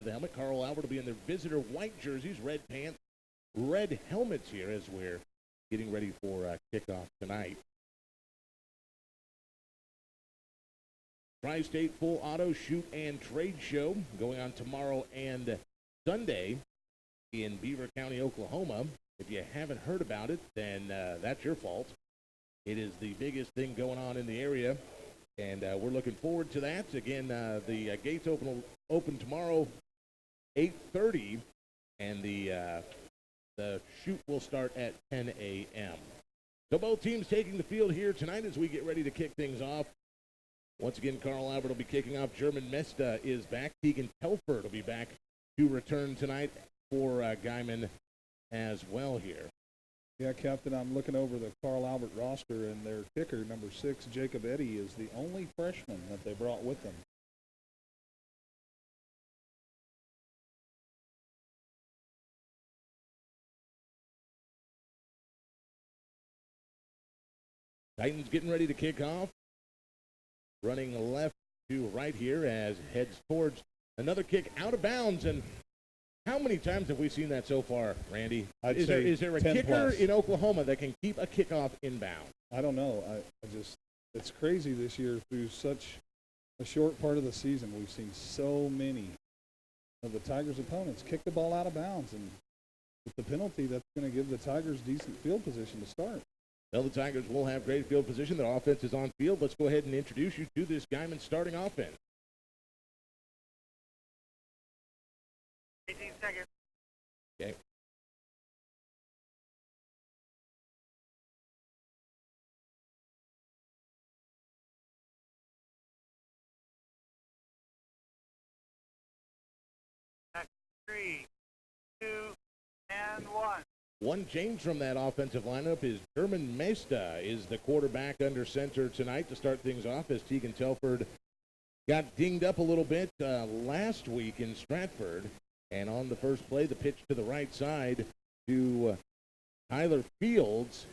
the helmet. Carl Albert will be in their visitor white jerseys, red pants, red helmets here as we're getting ready for kickoff tonight. Tri-State Full Auto Shoot and Trade Show going on tomorrow and Sunday in Beaver County, Oklahoma. If you haven't heard about it, then that's your fault. It is the biggest thing going on in the area, and we're looking forward to that. Again, the gates open tomorrow, 8:30, and the shoot will start at 10 a.m. So both teams taking the field here tonight as we get ready to kick things off. Once again, Carl Albert will be kicking off. German Mesta is back. Tegan Telford will be back to return tonight for Guymon as well here. Yeah, Captain, I'm looking over the Carl Albert roster, and their kicker, number 6, Jacob Eddy, is the only freshman that they brought with them. Titans getting ready to kick off. Running left to right here as heads towards another kick out of bounds. And how many times have we seen that so far, Randy? Is there a kicker in Oklahoma that can keep a kickoff inbound? I don't know. It's crazy this year through such a short part of the season. We've seen so many of the Tigers' opponents kick the ball out of bounds. And with the penalty, that's going to give the Tigers decent field position to start. Well, the Tigers will have great field position. Their offense is on field. Let's go ahead and introduce you to this Guymon starting offense. 18 seconds. Okay. Next, 3, 2, and 1. One change from that offensive lineup is German Mesta is the quarterback under center tonight to start things off as Tegan Telford got dinged up a little bit last week in Stratford. And on the first play, the pitch to the right side to Tyler Fields.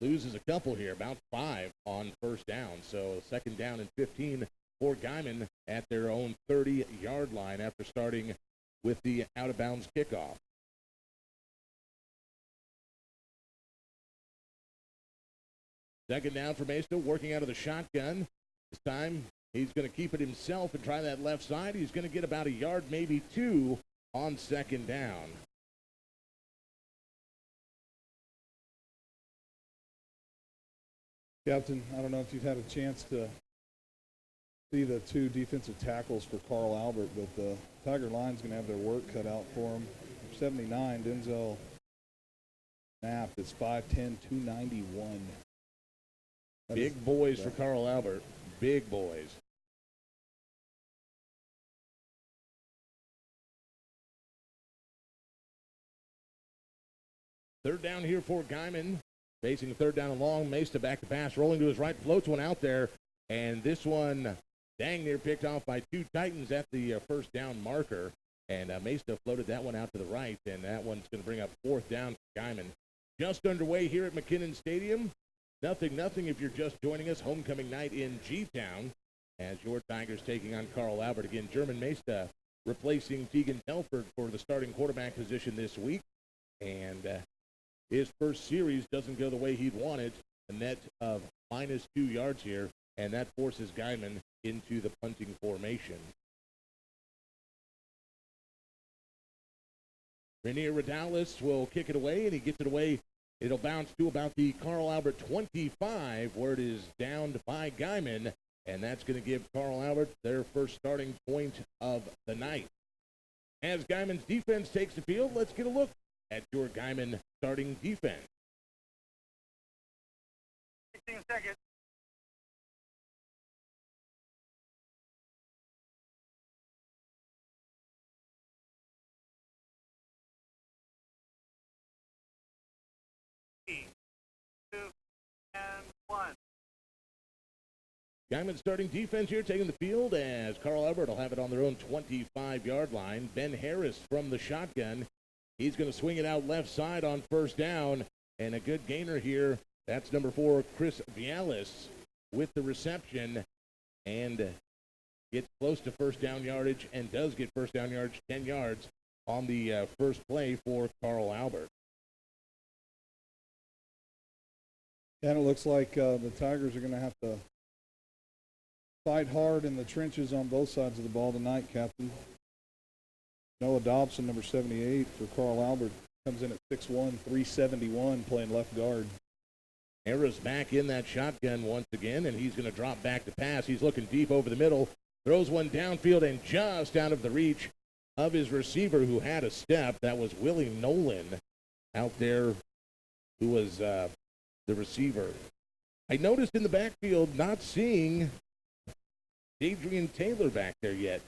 Loses a couple here, about 5 on first down. So second down and 15 for Guymon at their own 30-yard line after starting with the out-of-bounds kickoff. Second down for Mesta, working out of the shotgun. This time, he's going to keep it himself and try that left side. He's going to get about a yard, maybe 2, on second down. Captain, I don't know if you've had a chance to see the 2 defensive tackles for Carl Albert, but the Tiger line's going to have their work cut out for them. 79, Denzel Knapp is 5'10", 291. Big boys for Carl Albert. Big boys. Third down here for Guymon. Facing a third down and long. Mesta back to pass. Rolling to his right. Floats one out there. And this one dang near picked off by 2 Titans at the first down marker. And Mesta floated that one out to the right. And that one's going to bring up 4th down for Guymon. Just underway here at McKinnon Stadium. 0-0 if you're just joining us. Homecoming night in G-Town as your Tigers taking on Carl Albert. Again, German Mesta replacing Tegan Telford for the starting quarterback position this week. And his first series doesn't go the way he'd wanted. A net of -2 yards here, and that forces Guymon into the punting formation. Rainier Radalis will kick it away, and he gets it away. It'll bounce to about the Carl Albert 25, where it is downed by Guymon, and that's going to give Carl Albert their first starting point of the night. As Guymon's defense takes the field, let's get a look at your Guymon starting defense. 16 seconds. And 1. Guymon starting defense here taking the field as Carl Albert will have it on their own 25-yard line. Ben Harris from the shotgun. He's going to swing it out left side on first down. And a good gainer here. That's number 4, Chris Vialis with the reception. And gets close to first down yardage and does get first down yardage, 10 yards on the first play for Carl Albert. And it looks like the Tigers are going to have to fight hard in the trenches on both sides of the ball tonight, Captain. Noah Dobson, number 78 for Carl Albert, comes in at 6'1", 371, playing left guard. Harris back in that shotgun once again, and he's going to drop back to pass. He's looking deep over the middle, throws one downfield and just out of the reach of his receiver who had a step. That was Willie Nolan out there who was the receiver. I noticed in the backfield not seeing Adrian Taylor back there yet.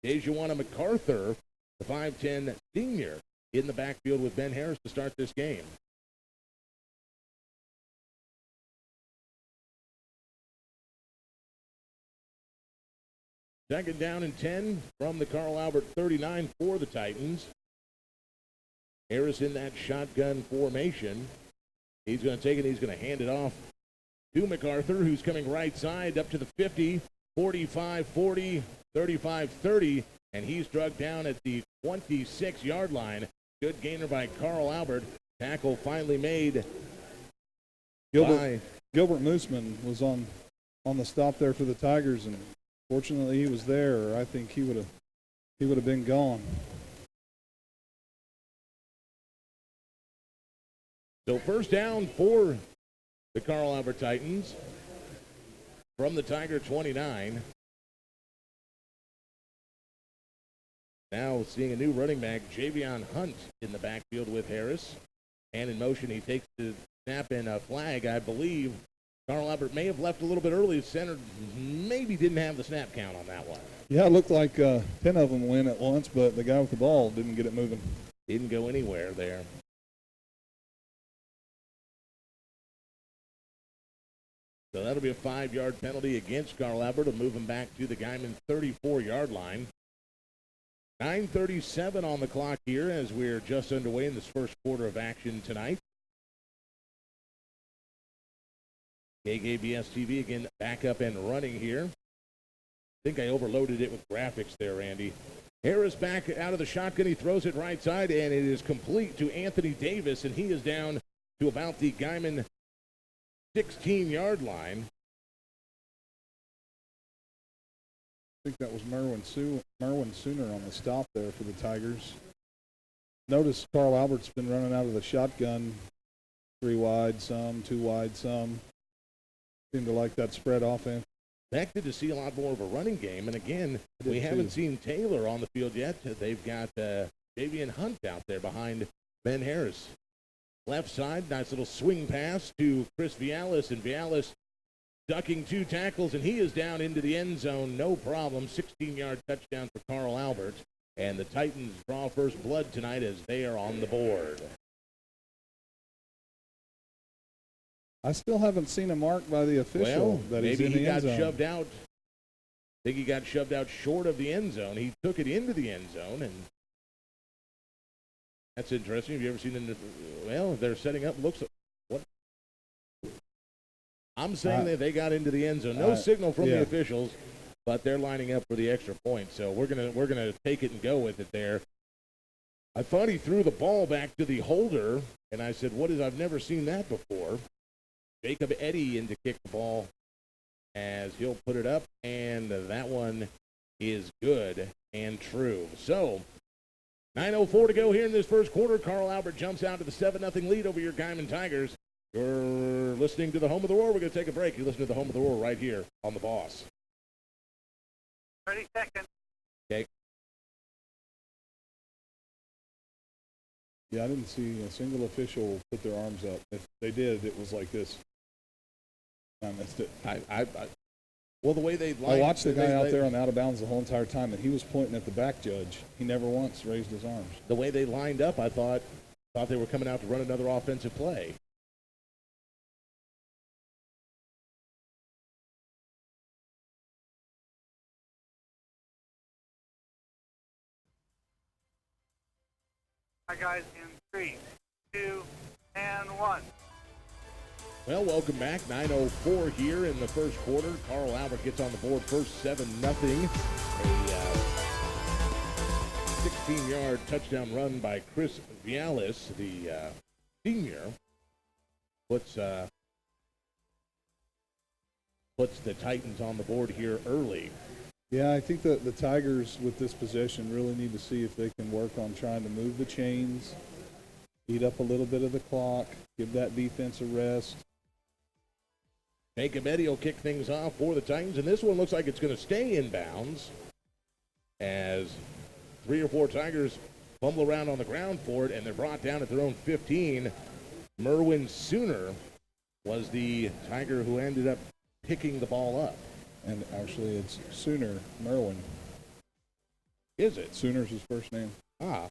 Dejuana MacArthur, the 5'10 senior, in the backfield with Ben Harris to start this game. Second down and 10 from the Carl Albert 39 for the Titans. Harris in that shotgun formation. He's going to take it. He's going to hand it off to MacArthur, who's coming right side up to the 50, 45-40, 35-30, and he's struck down at the 26-yard line. Good gainer by Carl Albert. Tackle finally made. Gilbert Mooseman was on the stop there for the Tigers, and fortunately he was there, or I think he would have been gone. So first down for the Carl Albert Titans from the Tiger 29. Now seeing a new running back, Javion Hunt, in the backfield with Harris. And in motion, he takes the snap and a flag. I believe Carl Albert may have left a little bit early. Center maybe didn't have the snap count on that one. Yeah, it looked like 10 of them went at once, but the guy with the ball didn't get it moving. Didn't go anywhere there. So that'll be a 5-yard penalty against Carl Albert to move him back to the Guymon 34-yard line. 9:37 on the clock here as we're just underway in this first quarter of action tonight. KKBS TV again back up and running here. I think I overloaded it with graphics there, Randy. Harris back out of the shotgun. He throws it right side, and it is complete to Anthony Davis, and he is down to about the Guymon 16-yard line. I think that was Merwin Sooner on the stop there for the Tigers. Notice Carl Albert's been running out of the shotgun, 3 wide some, 2 wide some. Seem to like that spread offense. Expected to see a lot more of a running game, and again, we haven't seen Taylor on the field yet. They've got Javion Hunt out there behind Ben Harris. Left side, nice little swing pass to Chris Vialis, and Vialis ducking 2 tackles, and he is down into the end zone, no problem. 16-yard touchdown for Carl Albert, and the Titans draw first blood tonight as they are on the board. I still haven't seen a mark by the official that he's in the end zone. Maybe he got shoved out. I think he got shoved out short of the end zone. He took it into the end zone, and that's interesting. Have you ever seen well, they're setting up. Looks what? I'm saying that they got into the end zone. No signal from the officials, but they're lining up for the extra point. So we're gonna take it and go with it there. I thought he threw the ball back to the holder, and I said, I've never seen that before. Jacob Eddy in to kick the ball as he'll put it up, and that one is good and true. So 9:04 to go here in this first quarter. Carl Albert jumps out to the 7-0 lead over your Guymon Tigers. You're listening to the Home of the Roar. We're going to take a break. You're listening to the Home of the Roar right here on The Boss. 30 seconds. Okay. Yeah, I didn't see a single official put their arms up. If they did, it was like this. I missed it. Well, the way they I watched the guy out there on out of bounds the whole entire time, and he was pointing at the back judge. He never once raised his arms. The way they lined up, I thought they were coming out to run another offensive play. Hi, guys, in 3, 2, and 1. Well, welcome back. 9:04 here in the first quarter. Carl Albert gets on the board first, 7-0. A 16-yard touchdown run by Chris Vialis, the senior, puts the Titans on the board here early. Yeah, I think that the Tigers with this possession really need to see if they can work on trying to move the chains, eat up a little bit of the clock, give that defense a rest. Jacob Eddy will kick things off for the Titans, and this one looks like it's going to stay in bounds as 3 or 4 Tigers fumble around on the ground for it, and they're brought down at their own 15. Merwin Sooner was the Tiger who ended up picking the ball up. And actually, it's Sooner Merwin. Is it? Sooner's his first name. Ah.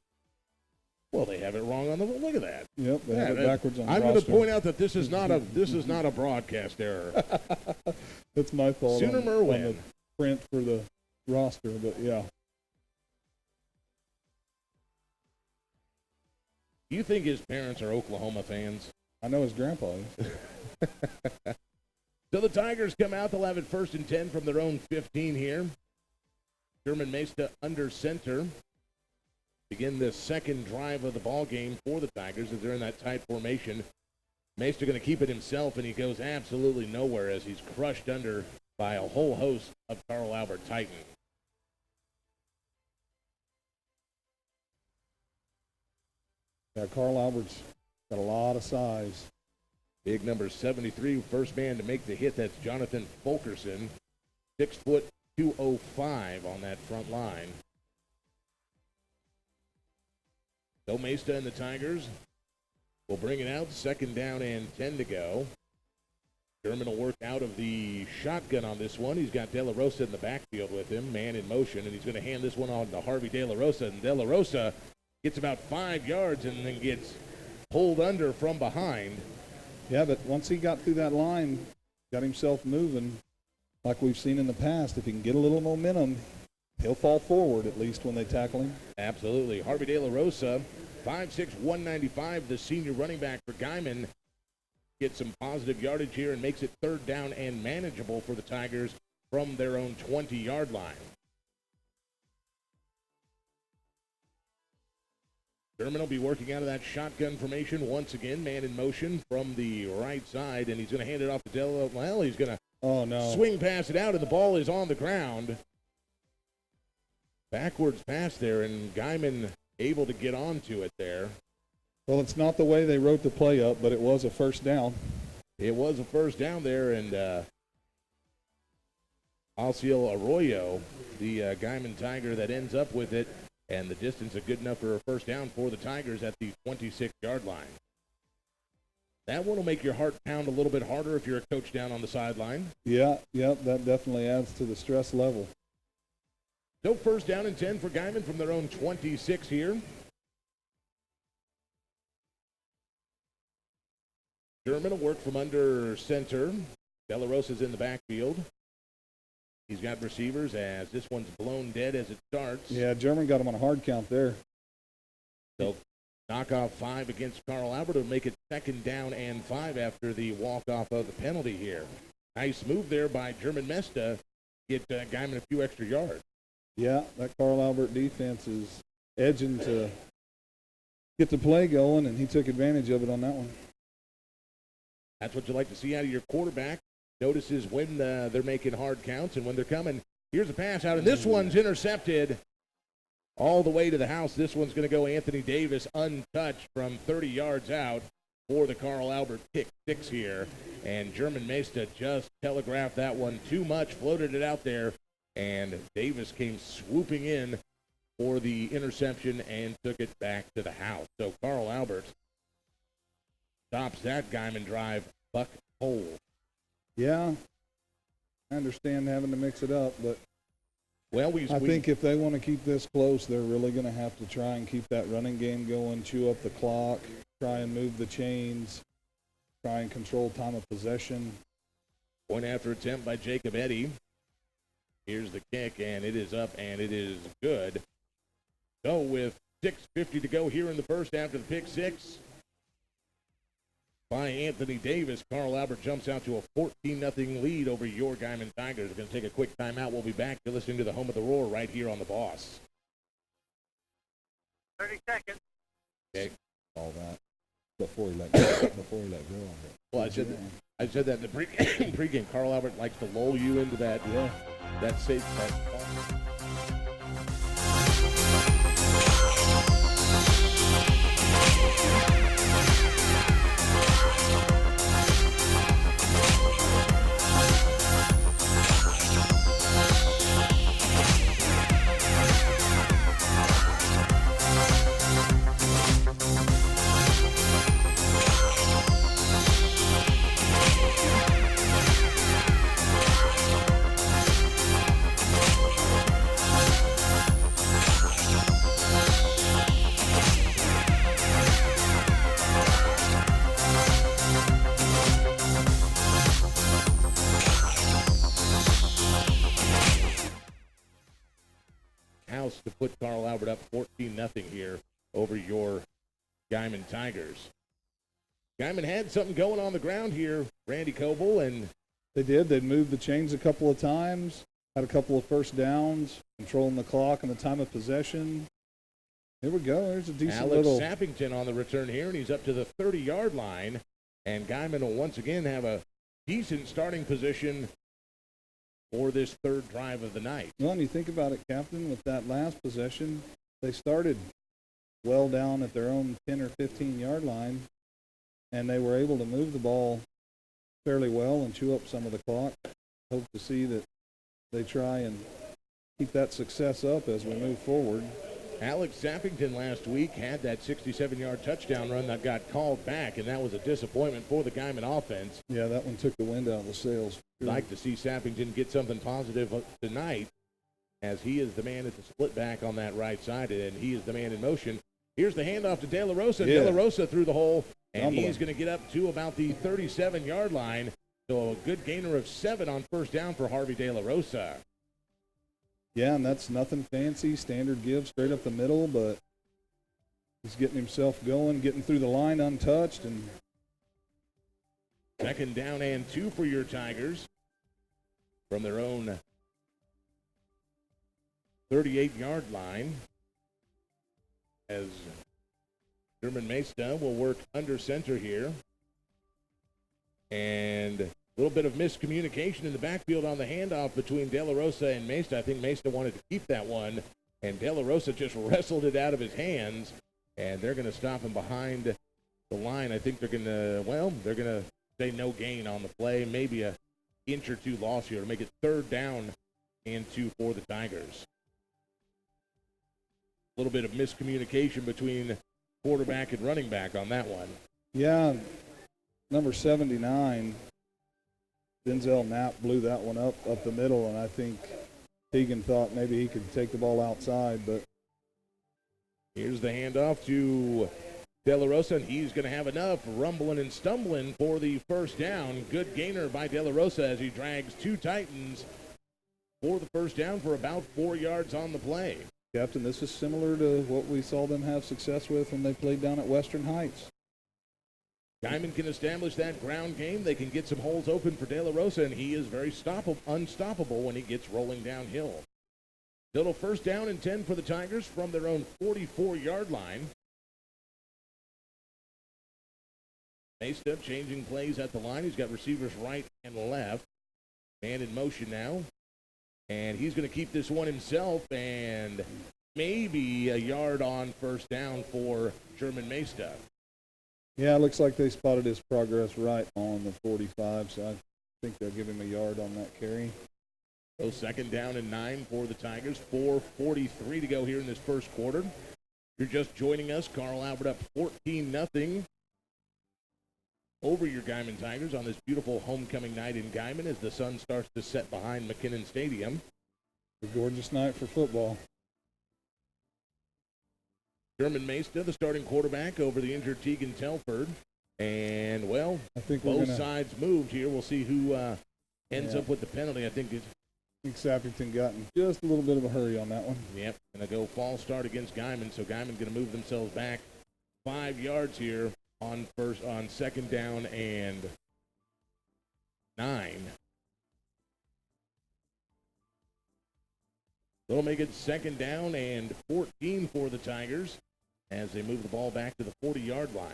Well, they have it wrong on the. Look at that. Yep, they have it backwards on the roster. I'm going to point out that this is not a broadcast error. That's my fault. Sooner Merwin. On the print for the roster, but yeah. Do you think his parents are Oklahoma fans? I know his grandpa is. So the Tigers come out. They'll have it 1st and 10 from their own 15 here. German Mesta under center. Begin the second drive of the ball game for the Tigers as they're in that tight formation. Mesta going to keep it himself, and he goes absolutely nowhere as he's crushed under by a whole host of Carl Albert Titans. Yeah, Carl Albert's got a lot of size. Big number 73, first man to make the hit. That's Jonathan Fulkerson, 6 foot 205 on that front line. So Mesta and the Tigers will bring it out. 2nd down and 10 to go. German will work out of the shotgun on this one. He's got De La Rosa in the backfield with him, man in motion, and he's going to hand this one on to Harvey De La Rosa. And De La Rosa gets about 5 yards and then gets pulled under from behind. Yeah, but once he got through that line, got himself moving, like we've seen in the past, if he can get a little momentum, he'll fall forward at least when they tackle him. Absolutely. Harvey De La Rosa, 5'6", 195, the senior running back for Guymon, gets some positive yardage here and makes it 3rd down and manageable for the Tigers from their own 20-yard line. German will be working out of that shotgun formation once again, man in motion from the right side, and he's going to hand it off to Della. Well, he's going to swing pass it out, and the ball is on the ground. Backwards pass there, and Guymon able to get onto it there. Well, it's not the way they wrote the play up, but it was a 1st down. It was a 1st down there, and Alciel Arroyo, the Guymon Tiger that ends up with it, and the distance is good enough for a 1st down for the Tigers at the 26-yard line. That one will make your heart pound a little bit harder if you're a coach down on the sideline. Yeah, that definitely adds to the stress level. So 1st down and 10 for Guymon from their own 26 here. German will work from under center. De La Rosa's in the backfield. He's got receivers as this one's blown dead as it starts. Yeah, German got him on a hard count there. So knock off 5 against Carl Albert will make it 2nd down and 5 after the walk-off of the penalty here. Nice move there by German Mesta. Get Guymon a few extra yards. Yeah, that Carl Albert defense is edging to get the play going, and he took advantage of it on that one. That's what you like to see out of your quarterback. Notices when they're making hard counts and when they're coming. Here's a pass out, and this one's intercepted all the way to the house. This one's going to go Anthony Davis untouched from 30 yards out for the Carl Albert pick 6 here. And German Mesta just telegraphed that one too much, floated it out there, and Davis came swooping in for the interception and took it back to the house. So Carl Albert stops that Guymon drive buck hole. Yeah, I understand having to mix it up, but I think if they want to keep this close, they're really going to have to try and keep that running game going, chew up the clock, try and move the chains, try and control time of possession. Point after attempt by Jacob Eddy. Here's the kick, and it is up, and it is good. So with 6:50 to go here in the first after the pick 6, by Anthony Davis. Carl Albert jumps out to a 14-0 lead over your Guymon Tigers. We're going to take a quick timeout. We'll be back. You're listening to the Home of the Roar right here on The Boss. 30 seconds. Okay. All that before he let go. Before he let go on it. Well, I said that in the pregame. Carl Albert likes to lull you into that. Yeah. That safe. To put Carl Albert up 14-0 here over your Guymon Tigers. Guymon had something going on the ground here, Randy Coble, and they did. They moved the chains a couple of times, had a couple of first downs, controlling the clock and the time of possession. Here we go. There's a decent Alex little Sappington on the return here, and he's up to the 30-yard line. And Guymon will once again have a decent starting position for this third drive of the night. Well, and you think about it, Captain, with that last possession, they started well down at their own 10 or 15-yard line, and they were able to move the ball fairly well and chew up some of the clock. Hope to see that they try and keep that success up as we move forward. Alex Sappington last week had that 67-yard touchdown run that got called back, and that was a disappointment for the Guymon offense. Yeah, that one took the wind out of the sails. I'd like to see Sappington get something positive tonight, as he is the man at the split back on that right side, and he is the man in motion. Here's the handoff to De La Rosa. Yeah. De La Rosa through the hole, and Rumbling. he's going to get up to about the 37-yard line. So a good gainer of 7 on first down for Harvey De La Rosa. Yeah, and that's nothing fancy, standard give straight up the middle, but he's getting himself going, getting through the line untouched. And second down and 2 for your Tigers from their own 38-yard line, as German Mesta will work under center here. And a little bit of miscommunication in the backfield on the handoff between De La Rosa and Mesta. I think Mesta wanted to keep that one, and De La Rosa just wrestled it out of his hands, and they're going to stop him behind the line. I think they're going to say no gain on the play, maybe a inch or two loss here to make it third down and 2 for the Tigers. A little bit of miscommunication between quarterback and running back on that one. yeah, number 79, Denzel Knapp blew that one up the middle, and I think Teagan thought maybe he could take the ball outside, but here's the handoff to De La Rosa, and he's going to have enough rumbling and stumbling for the first down. Good gainer by De La Rosa as he drags 2 Titans for the first down for about 4 yards on the play. Captain, this is similar to what we saw them have success with when they played down at Western Heights. Guymon can establish that ground game. They can get some holes open for De La Rosa, and he is very unstoppable when he gets rolling downhill. Little first down and 10 for the Tigers from their own 44-yard line. Mesta changing plays at the line. He's got receivers right and left. Man in motion now. And he's going to keep this one himself, and maybe a yard on first down for German Mesta. Yeah, it looks like they spotted his progress right on the 45, so I think they'll give him a yard on that carry. So second down and 9 for the Tigers. 4:43 to go here in this first quarter. If you're just joining us, Carl Albert up 14-0 over your Guymon Tigers on this beautiful homecoming night in Guymon as the sun starts to set behind McKinnon Stadium. A gorgeous night for football. German Mesta, the starting quarterback, over the injured Teagan Telford. And, well, I think both sides moved here. We'll see who ends up with the penalty. I think Sappington got in just a little bit of a hurry on that one. Yep, going to go false start against Guymon, so Guymon going to move themselves back 5 yards here on second down and 9. That'll make it second down and 14 for the Tigers as they move the ball back to the 40-yard line.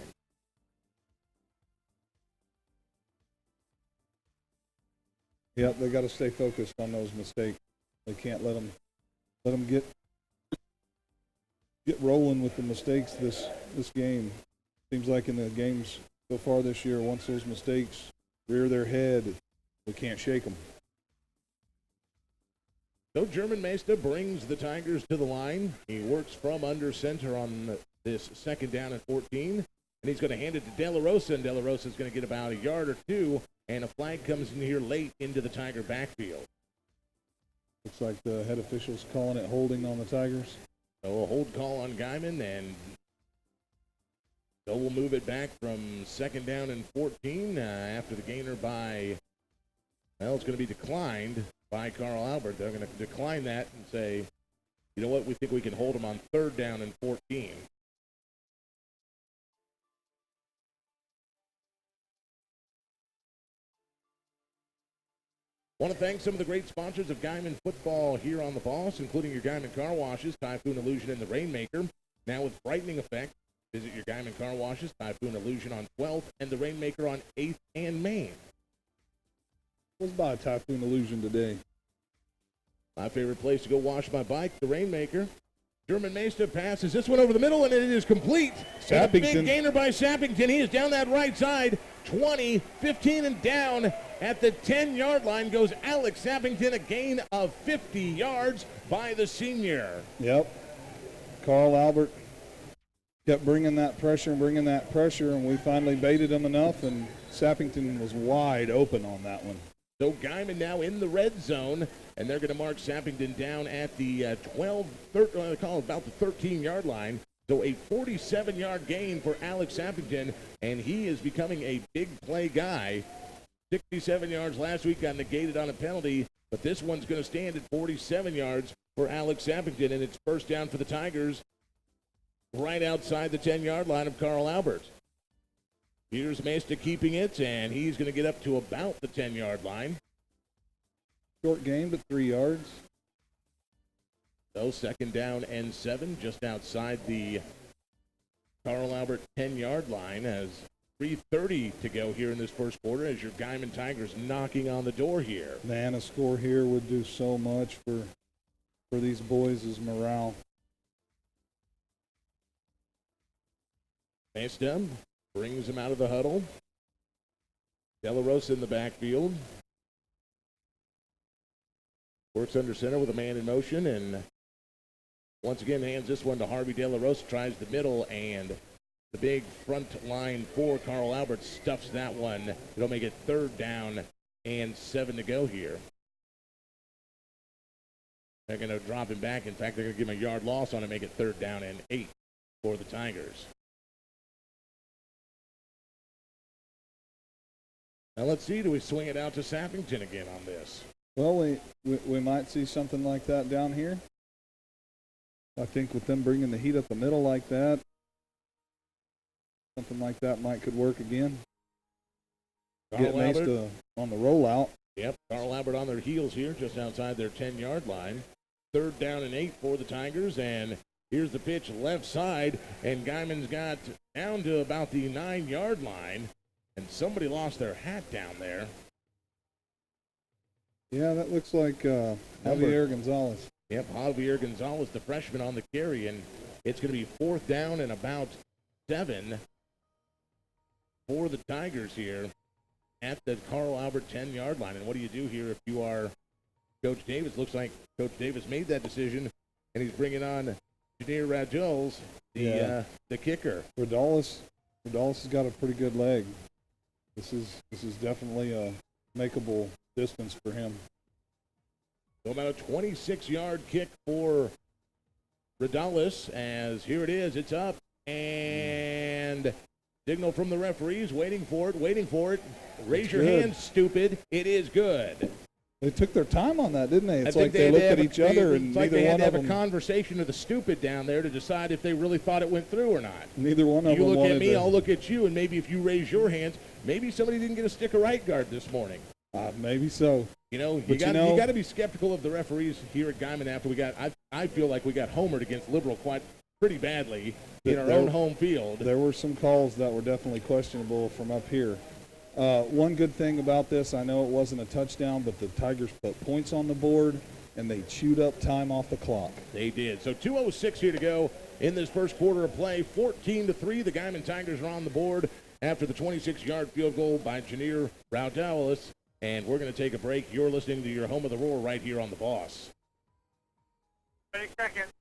Yep, they got to stay focused on those mistakes. They can't let them get rolling with the mistakes this game. Seems like in the games so far this year, once those mistakes rear their head, we can't shake them. So German Mesa brings the Tigers to the line. He works from under center on this second down and 14, and he's going to hand it to De La Rosa, and De La Rosa is going to get about a yard or two, and a flag comes in here late into the Tiger backfield. Looks like the head official's calling it holding on the Tigers. So a hold call on Guymon, and so we'll move it back from second down and 14 after the gainer by, well, it's going to be declined by Carl Albert. They're going to decline that and say, you know what, we think we can hold them on third down and 14. Want to thank some of the great sponsors of Guymon football here on the Boss, including your Guymon Car Washes, Typhoon Illusion, and the Rainmaker. Now with brightening effect, visit your Guymon Car Washes, Typhoon Illusion on 12th, and the Rainmaker on 8th and Main. Let's buy a Typhoon Illusion today. My favorite place to go wash my bike, the Rainmaker. German Mesa passes this one over the middle, and it is complete. A big gainer by Sappington. He is down that right side. 20, 15, and down at the 10-yard line goes Alex Sappington, a gain of 50 yards by the senior. Yep. Carl Albert kept bringing that pressure, and we finally baited him enough, and Sappington was wide open on that one. So Guymon now in the red zone, and they're going to mark Sappington down at the about the 13-yard line. So a 47-yard gain for Alex Sappington, and he is becoming a big play guy. 67 yards last week, got negated on a penalty, but this one's going to stand at 47 yards for Alex Sappington, and it's first down for the Tigers right outside the 10-yard line of Carl Albert. Here's Mesa keeping it, and he's going to get up to about the 10-yard line. Short gain, but 3 yards. So second down and 7, just outside the Carl Albert 10-yard line as 3:30 to go here in this first quarter as your Guymon Tigers knocking on the door here. Man, a score here would do so much for these boys' morale. Mesa brings him out of the huddle. De La Rosa in the backfield. Works under center with a man in motion, and once again hands this one to Harvey De La Rosa, tries the middle, and the big front line for Carl Albert stuffs that one. It'll make it third down and 7 to go here. They're going to drop him back. In fact, they're going to give him a yard loss on it, make it third down and 8 for the Tigers. Now let's see, do we swing it out to Sappington again on this? Well, we might see something like that down here. I think with them bringing the heat up the middle like that, something like that could work again. Get Mesa on the rollout. Yep, Carl Albert on their heels here, just outside their 10-yard line. Third down and 8 for the Tigers, and here's the pitch left side, and Guymon's got down to about the 9-yard line. And somebody lost their hat down there. Yeah, that looks like Javier Gonzalez. Yep, Javier Gonzalez, the freshman on the carry, and it's going to be fourth down and about 7 for the Tigers here at the Carl Albert 10-yard line. And what do you do here if you are Coach Davis? Looks like Coach Davis made that decision, and he's bringing on Janier Rajols, the kicker. Rajols has got a pretty good leg. This is definitely a makeable distance for him. So about a 26-yard kick for Rajols, as here it is. It's up, and signal from the referees, waiting for it. Raise your hand, stupid. It is good. They took their time on that, didn't they? It's I like think they looked had at to each other, and it's like neither they had one to of have a them. conversation to the stupid down there to decide if they really thought it went through or not. Neither one of You them look wanted at me, to. I'll look at you, and maybe if you raise your hands, maybe somebody didn't get a stick of right guard this morning. Maybe so. You know, But you got to be skeptical of the referees here at Guymon after we got. I feel like we got homered against Liberal pretty badly in our own home field. There were some calls that were definitely questionable from up here. One good thing about this, I know it wasn't a touchdown, but the Tigers put points on the board, and they chewed up time off the clock. They did. So 2:06 here to go in this first quarter of play. 14-3, the Guymon Tigers are on the board after the 26-yard field goal by Janier Raudalis. And we're going to take a break. You're listening to your Home of the Roar right here on The Boss. 30 seconds.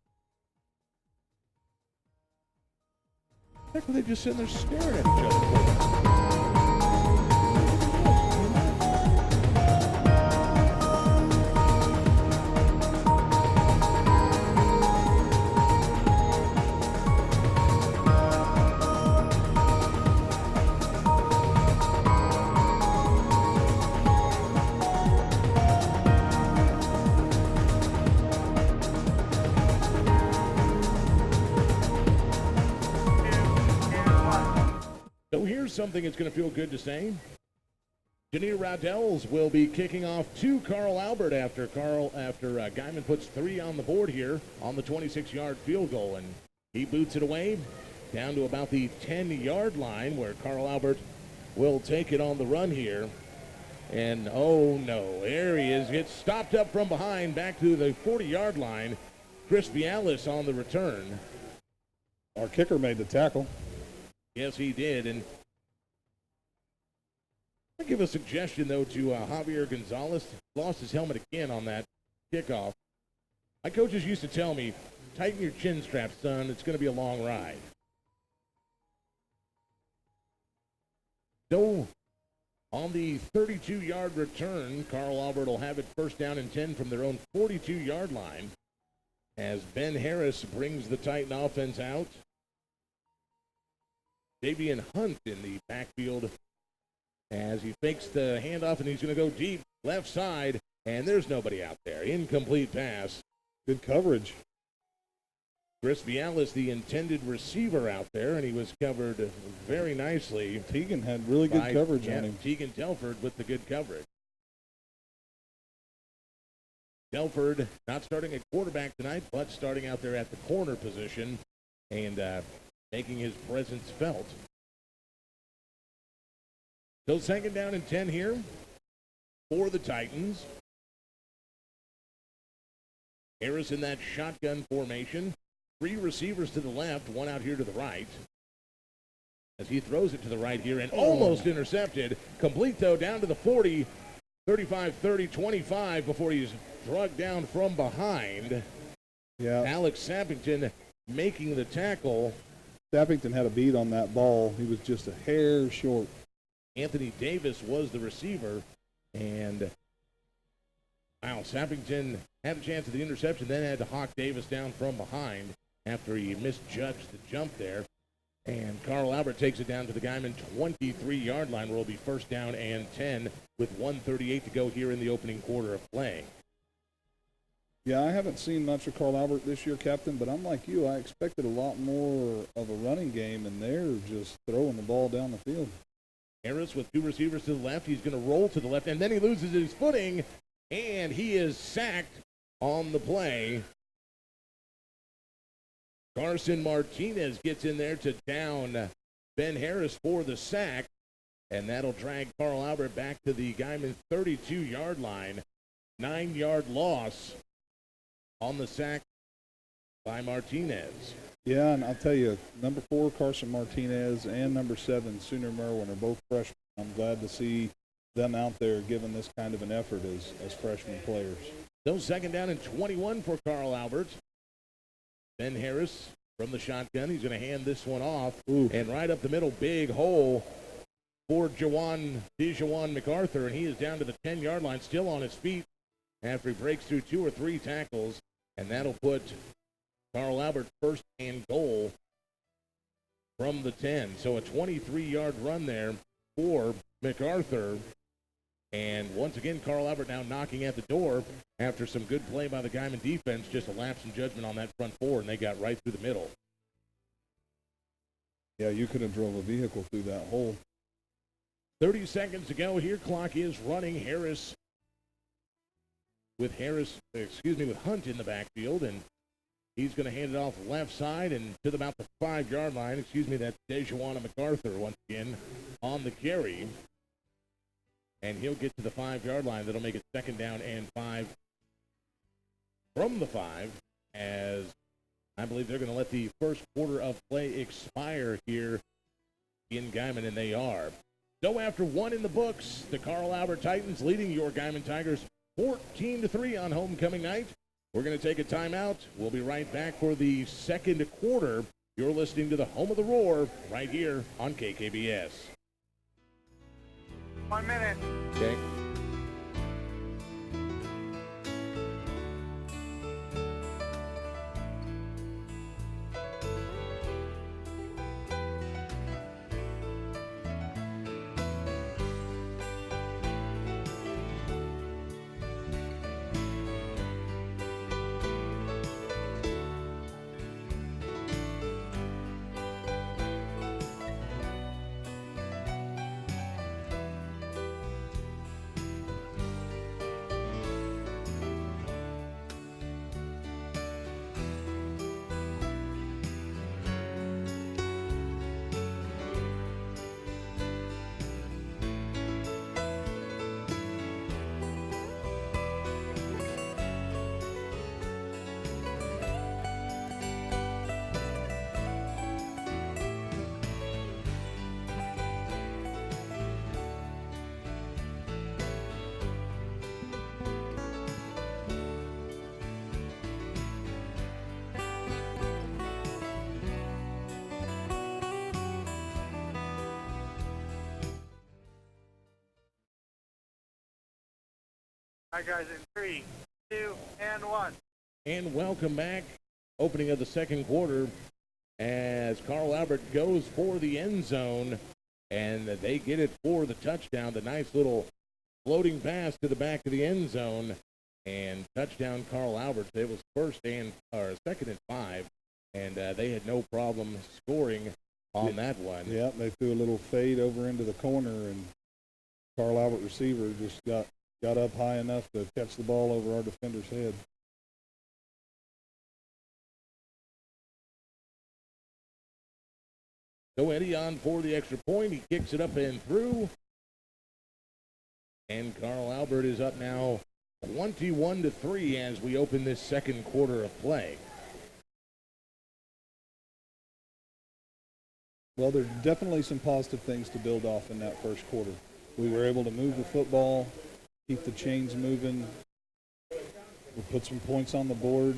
Heck, were they just sitting there staring at each other for? So here's something that's going to feel good to say. Janier Raudalis will be kicking off to Carl Albert after Guymon puts 3 on the board here on the 26-yard field goal, and he boots it away down to about the 10-yard line where Carl Albert will take it on the run here. And oh no, there he is. Gets stopped up from behind back to the 40-yard line. Chris Vialis on the return. Our kicker made the tackle. Yes, he did. And I'll give a suggestion, though, to Javier Gonzalez. Lost his helmet again on that kickoff. My coaches used to tell me, tighten your chin strap, son. It's going to be a long ride. So, on the 32-yard return, Carl Albert will have it first down and 10 from their own 42-yard line as Ben Harris brings the Titan offense out. Davian Hunt in the backfield as he fakes the handoff, and he's going to go deep left side, and there's nobody out there. Incomplete pass. Good coverage. Chris Vialis, the intended receiver out there, and he was covered very nicely. Teagan had really good coverage on him. Teagan Telford with the good coverage. Telford not starting at quarterback tonight, but starting out there at the corner position and making his presence felt. So second down and 10 here for the Titans. Harris in that shotgun formation. 3 receivers to the left, 1 out here to the right. As he throws it to the right here and almost intercepted. Complete, though, down to the 40, 35, 30, 25 before he's dragged down from behind. Yeah. Alex Sappington making the tackle. Sappington had a beat on that ball. He was just a hair short. Anthony Davis was the receiver. And, wow, Sappington had a chance at the interception, then had to hawk Davis down from behind after he misjudged the jump there. And Carl Albert takes it down to the Guymon 23-yard line, where it'll be first down and 10 with 1:38 to go here in the opening quarter of play. Yeah, I haven't seen much of Carl Albert this year, Captain, but I'm like you. I expected a lot more of a running game, and they're just throwing the ball down the field. Harris with 2 receivers to the left. He's going to roll to the left, and then he loses his footing, and he is sacked on the play. Carson Martinez gets in there to down Ben Harris for the sack, and that'll drag Carl Albert back to the Guymon 32-yard line. 9-yard loss on the sack by Martinez. Yeah, and I'll tell you, number 4, Carson Martinez, and number 7, Sooner Merwin, are both freshmen. I'm glad to see them out there giving this kind of an effort as freshman players. So second down and 21 for Carl Albert. Ben Harris from the shotgun. He's going to hand this one off. Ooh. And right up the middle, big hole for DeJuan MacArthur, and he is down to the 10-yard line, still on his feet after he breaks through 2 or 3 tackles, and that'll put Carl Albert first and goal from the 10. So a 23-yard run there for MacArthur. And once again, Carl Albert now knocking at the door after some good play by the Guymon defense, just a lapse in judgment on that front four, and they got right through the middle. Yeah, you could have drove a vehicle through that hole. 30 seconds to go here. Clock is running. With Hunt in the backfield, and he's going to hand it off the left side and to about the 5-yard line. That's Dejuana MacArthur once again on the carry. And he'll get to the 5-yard line. That'll make it 2nd down and 5 from the 5, as I believe they're going to let the first quarter of play expire here in Guymon, and they are. So after 1 in the books, the Carl Albert Titans leading your Guymon Tigers 14-3 on homecoming night. We're going to take a timeout. We'll be right back for the second quarter. You're listening to the Home of the Roar right here on KKBS. 1 minute. Okay. All right, guys, in 3, 2, and 1. And welcome back. Opening of the second quarter as Carl Albert goes for the end zone, and they get it for the touchdown. The nice little floating pass to the back of the end zone, and touchdown Carl Albert. It was 2nd and 5, and they had no problem scoring on that one. Yeah, they threw a little fade over into the corner, and Carl Albert receiver just got up high enough to catch the ball over our defender's head. So Eddie on for the extra point. He kicks it up and through. And Carl Albert is up now 21-3 as we open this second quarter of play. Well, there's definitely some positive things to build off in that first quarter. We were able to move the football, keep the chains moving. We put some points on the board.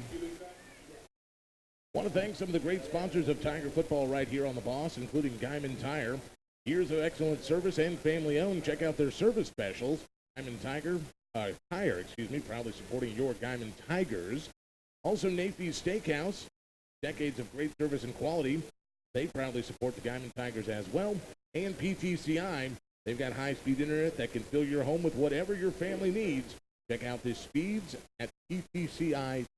Want to thank some of the great sponsors of Tiger football right here on the Boss, including Guymon Tire. Years of excellent service and family-owned. Check out their service specials. Guymon Tire, proudly supporting your Guymon Tigers. Also, Nathan's Steakhouse, decades of great service and quality. They proudly support the Guymon Tigers as well. And PTCI, they've got high-speed internet that can fill your home with whatever your family needs. Check out the speeds at ptci.net.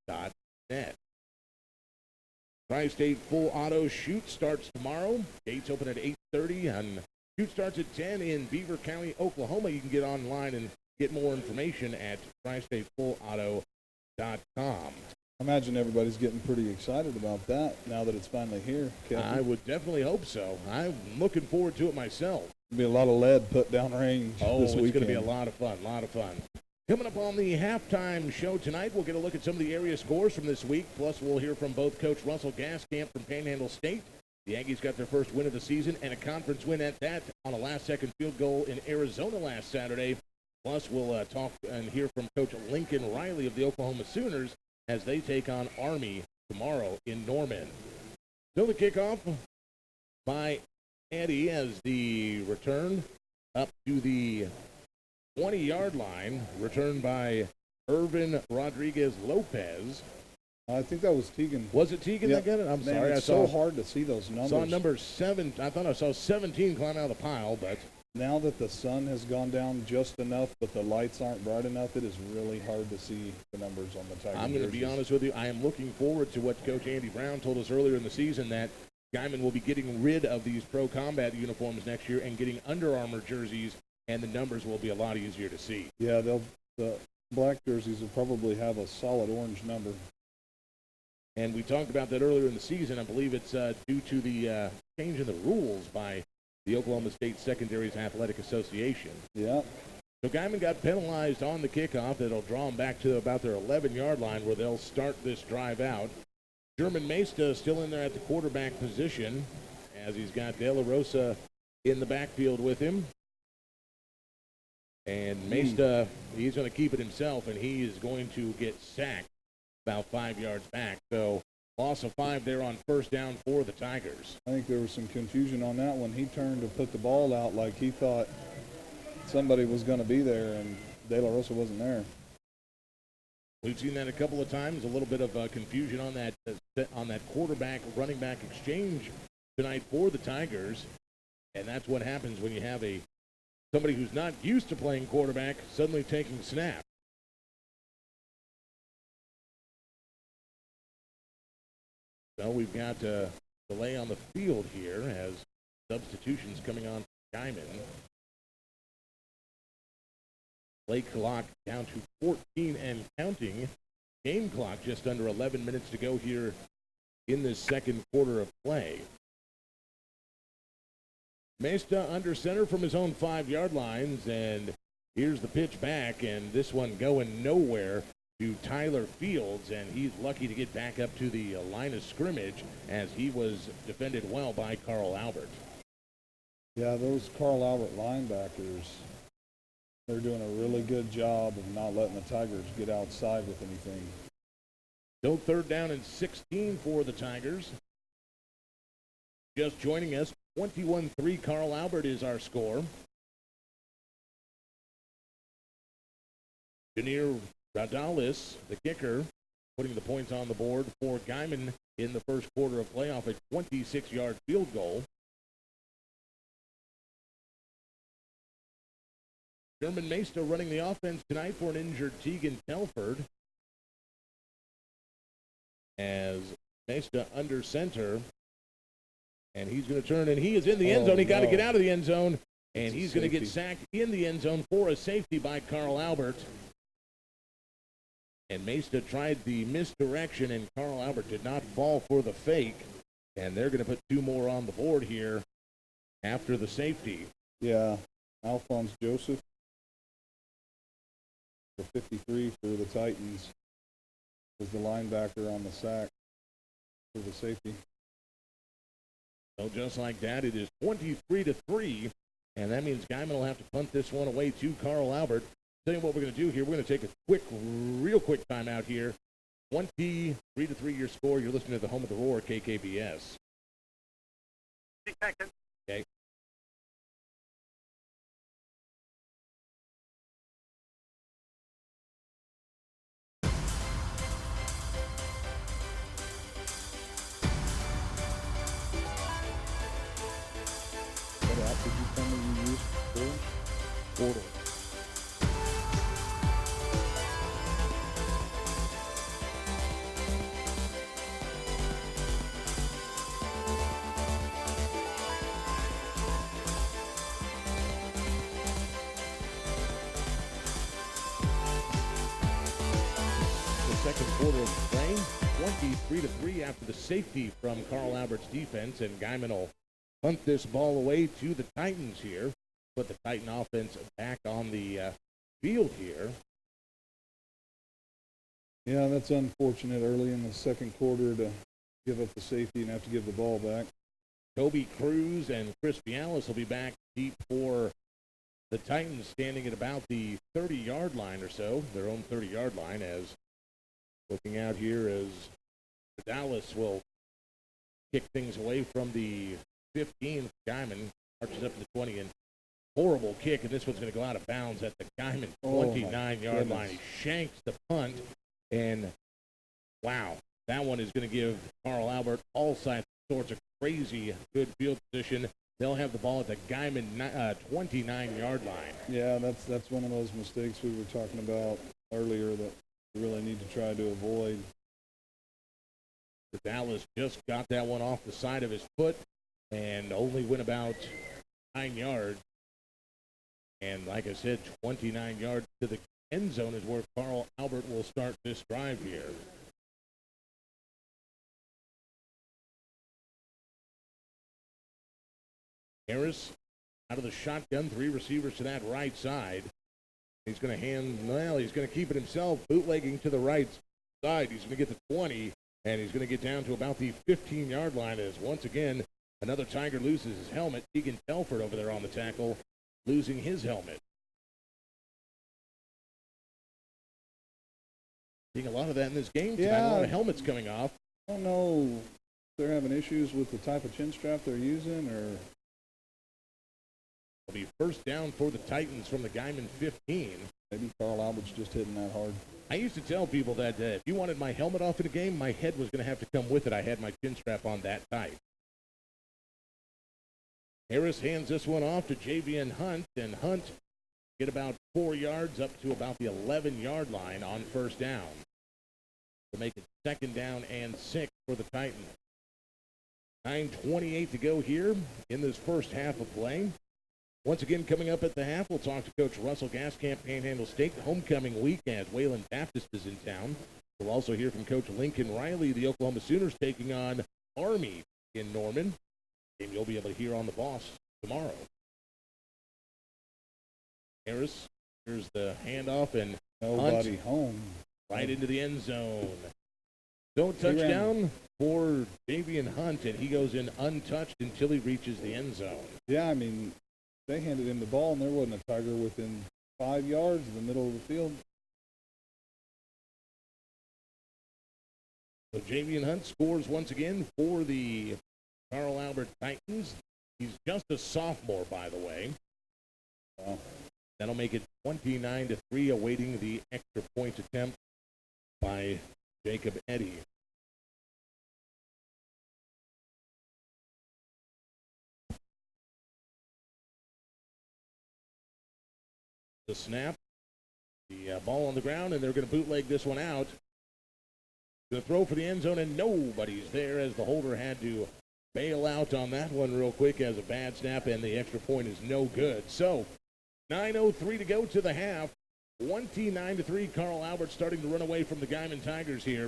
Tri-State Full Auto Shoot starts tomorrow. Gates open at 8:30, and shoot starts at 10 in Beaver County, Oklahoma. You can get online and get more information at tristatefullauto.com. I imagine everybody's getting pretty excited about that now that it's finally here. Kevin. I would definitely hope so. I'm looking forward to it myself. There'll be a lot of lead put down range this weekend. It's going to be a lot of fun. Coming up on the halftime show tonight, we'll get a look at some of the area scores from this week. Plus, we'll hear from both Coach Russell Gaskamp from Panhandle State. The Aggies got their first win of the season and a conference win at that on a last-second field goal in Arizona last Saturday. Plus, we'll talk and hear from Coach Lincoln Riley of the Oklahoma Sooners as they take on Army tomorrow in Norman. So the kickoff by Eddie as the return up to the 20-yard line, returned by Irvin Rodriguez-Lopez. I think that was Tegan. Was it Tegan that got it? I'm Man, sorry. It's so hard to see those numbers. Saw number 7. I thought I saw 17 climb out of the pile, but now that the sun has gone down just enough, but the lights aren't bright enough, it is really hard to see the numbers on the Tiger I'm going to be honest with you. I am looking forward to what Coach Andy Brown told us earlier in the season, that Guymon will be getting rid of these Pro Combat uniforms next year and getting Under Armour jerseys, and the numbers will be a lot easier to see. Yeah, the black jerseys will probably have a solid orange number. And we talked about that earlier in the season. I believe it's due to the change in the rules by the Oklahoma State Secondaries Athletic Association. Yeah. So Guymon got penalized on the kickoff. That'll draw them back to about their 11-yard line where they'll start this drive out. German Mesta still in there at the quarterback position as he's got De La Rosa in the backfield with him. And Mesta, he's going to keep it himself, and he is going to get sacked about 5 yards back. So loss of 5 there on first down for the Tigers. I think there was some confusion on that one. He turned to put the ball out like he thought somebody was going to be there, and De La Rosa wasn't there. We've seen that a couple of times, a little bit of confusion on that quarterback running back exchange tonight for the Tigers, and that's what happens when you have somebody who's not used to playing quarterback suddenly taking snap. So we've got a delay on the field here as substitutions coming on for Guymon. Play clock down to 14 and counting. Game clock just under 11 minutes to go here in this second quarter of play. Mesta under center from his own 5-yard lines, and here's the pitch back, and this one going nowhere to Tyler Fields, and he's lucky to get back up to the line of scrimmage as he was defended well by Carl Albert. Yeah, those Carl Albert linebackers, they're doing a really good job of not letting the Tigers get outside with anything. So third down and 16 for the Tigers. Just joining us, 21-3, Carl Albert is our score. Janier Radalis, the kicker, putting the points on the board for Guymon in the first quarter of play off a 26-yard field goal. German Mesta running the offense tonight for an injured Tegan Telford. As Mesta under center, and he's going to turn, and he is in the end zone. He got to get out of the end zone, and he's going to get sacked in the end zone for a safety by Carl Albert. And Mesta tried the misdirection, and Carl Albert did not fall for the fake. And they're going to put 2 more on the board here after the safety. Yeah, Alphonse Joseph for 53 for the Titans was the linebacker on the sack for the safety. So just like that, it is 23-3, and that means Guymon will have to punt this one away to Carl Albert. Tell you what we're going to do here. We're going to take a real quick timeout here. 23-3 your score. You're listening to the home of the Roar, KKBS. 6 seconds. Okay. What app did you tell me you used for? Portal. Second quarter of the play, 23-3 after the safety from Carl Albert's defense, and Guymon will punt this ball away to the Titans here. Put the Titan offense back on the field here. Yeah, that's unfortunate early in the second quarter to give up the safety and have to give the ball back. Toby Cruz and Chris Bialis will be back deep for the Titans, standing at about the 30-yard line or so, their own 30-yard line, as looking out here as Dallas will kick things away from the 15. Guymon marches up to the 20, and horrible kick, and this one's going to go out of bounds at the Guymon 29-yard line. He shanks the punt, and wow, that one is going to give Carl Albert all sorts of crazy good field position They'll have the ball at the Guymon 29-yard line. Yeah, that's one of those mistakes we were talking about earlier that we really need to try to avoid. The Dallas just got that one off the side of his foot and only went about 9 yards. And like I said, 29 yards to the end zone is where Carl Albert will start this drive here. Harris out of the shotgun, 3 receivers to that right side. He's going to he's going to keep it himself, bootlegging to the right side. He's going to get to 20, and he's going to get down to about the 15-yard line as once again, another Tiger loses his helmet. Keegan Telford over there on the tackle, losing his helmet. Seeing a lot of that in this game tonight. Yeah. A lot of helmets coming off. I don't know if they're having issues with the type of chin strap they're using, or It'll be first down for the Titans from the Guymon 15. maybe Carl Albert's just hitting that hard. I used to tell people that if you wanted my helmet off in a game, my head was going to have to come with it. I had my chin strap on that tight. Harris hands this one off to Javian Hunt, and Hunt get about 4 yards up to about the 11-yard line on first down to make it second down and 6 for the Titans. 9:28 to go here in this first half of play. Once again, coming up at the half, we'll talk to Coach Russell Gaskamp, Panhandle State, homecoming week as Wayland Baptist is in town. We'll also hear from Coach Lincoln Riley, the Oklahoma Sooners taking on Army in Norman. And you'll be able to hear on the boss tomorrow. Harris, here's the handoff, and Nobody Hunt home. right into the end zone. So touchdown for Javian Hunt, and he goes in untouched until he reaches the end zone. Yeah, I mean, they handed him the ball, and there wasn't a Tiger within 5 yards in the middle of the field. So Javian Hunt scores once again for the Carl Albert Titans. He's just a sophomore, by the way. Wow. That'll make it 29-3, awaiting the extra point attempt by Jacob Eddy. The snap, the ball on the ground, and they're going to bootleg this one out. Going to throw for the end zone, and nobody's there as the holder had to bail out on that one real quick as a bad snap, and the extra point is no good. So 9:03 to go to the half. 29-3. Carl Albert starting to run away from the Guymon Tigers here.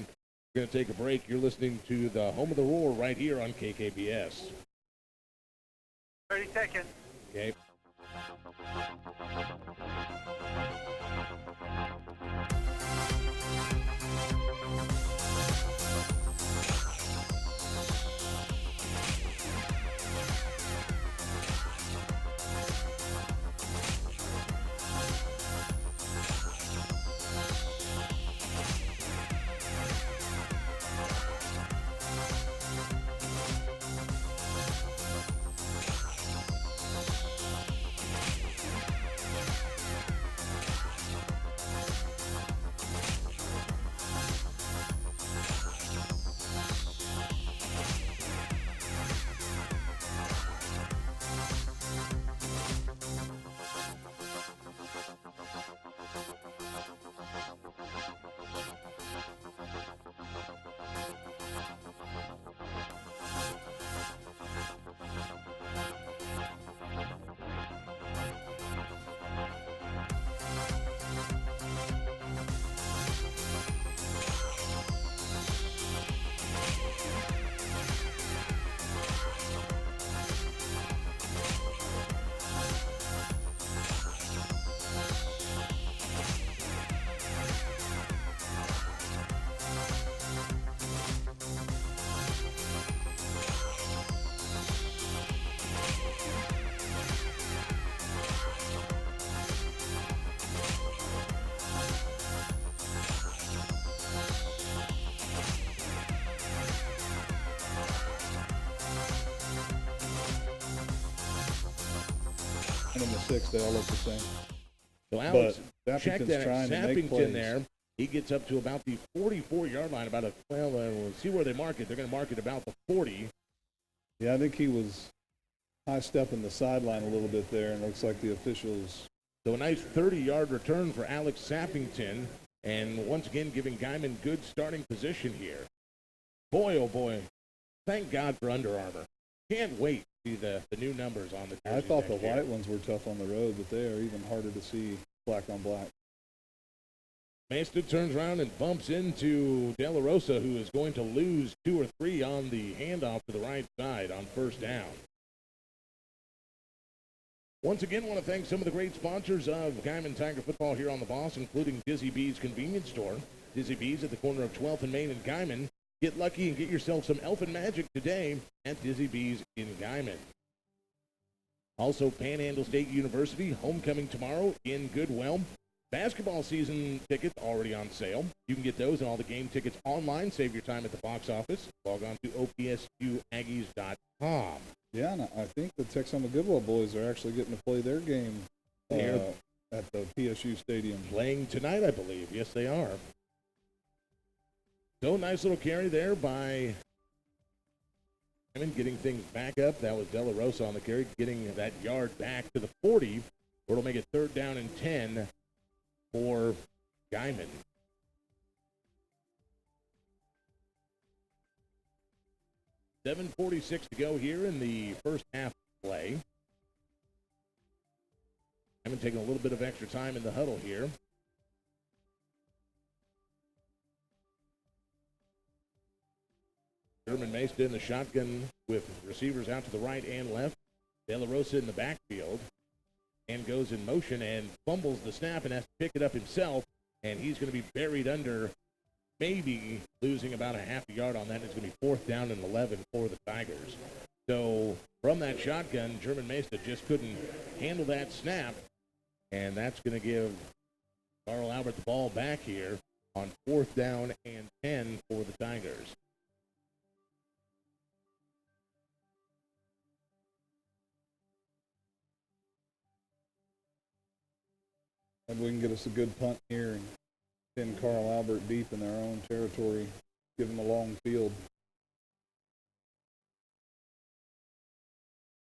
We're going to take a break. You're listening to the Home of the Roar right here on KKBS. 30 seconds. Okay. And in the 6, they all look the same. So Alex But checked Sappington's that trying to make Sappington plays. there. He gets up to about the 44-yard line. We'll see where they mark it. They're going to mark it about the 40. Yeah, I think he was high step in the sideline a little bit there, and it looks like the officials. So a nice 30-yard return for Alex Sappington, and once again giving Guymon good starting position here. Boy, oh boy, thank God for Under Armour. Can't wait to see the new numbers on the jerseys. I thought the next year. white ones were tough on the road, but they are even harder to see black on black. Mesta turns around and bumps into De La Rosa, who is going to lose 2 or 3 on the handoff to the right side on first down. Once again, want to thank some of the great sponsors of Guymon Tiger football here on the Boss, including Dizzy B's Convenience Store. Dizzy B's at the corner of 12th and Main in Guymon. Get lucky and get yourself some elfin magic today at Dizzy B's in Guymon. Also, Panhandle State University, homecoming tomorrow in Goodwell. Basketball season tickets already on sale. You can get those and all the game tickets online. Save your time at the box office. Log on to opsqaggies.com. Yeah, and I think the Texoma Goodwell boys are actually getting to play their game at the PSU Stadium. Playing tonight, I believe. Yes, they are. So, nice little carry there by getting things back up. That was De La Rosa on the carry, getting that yard back to the 40, where it'll make it 3rd down and 10 for Guymon. $7:46 to go here in the first half play. Guymon taking a little bit of extra time in the huddle here. German Mesta in the shotgun with receivers out to the right and left. De La Rosa in the backfield and goes in motion and fumbles the snap and has to pick it up himself, and he's going to be buried under, maybe losing about a half a yard on that. It's going to be 4th down and 11 for the Tigers. So from that shotgun, German Mesta just couldn't handle that snap, and that's going to give Carl Albert the ball back here on 4th down and 10 for the Tigers. And we can get us a good punt here and send Carl Albert deep in their own territory, give them a long field.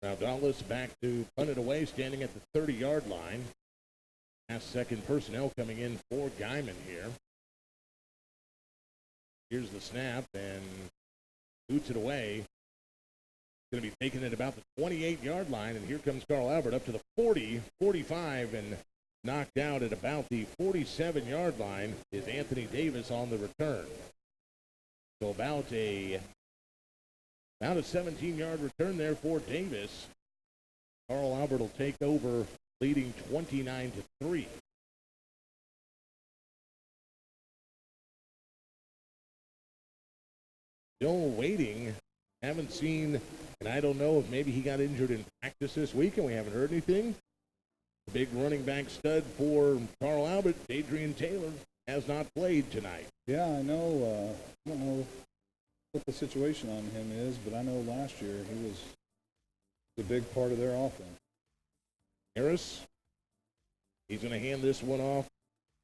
Now Dallas back to punt it away, standing at the 30-yard line. Last second personnel coming in for Guymon here. Here's the snap, and boots it away. Going to be taken at about the 28-yard line, and here comes Carl Albert up to the 40, 45, and knocked out at about the 47-yard line is Anthony Davis on the return. So about a 17-yard return there for Davis. Carl Albert will take over, leading 29-3. Still waiting. Haven't seen, and I don't know if maybe he got injured in practice this week and we haven't heard anything. The big running back stud for Carl Albert, Adrian Taylor, has not played tonight. Yeah, I know. I don't know what the situation on him is, but I know last year he was a big part of their offense. Harris, he's going to hand this one off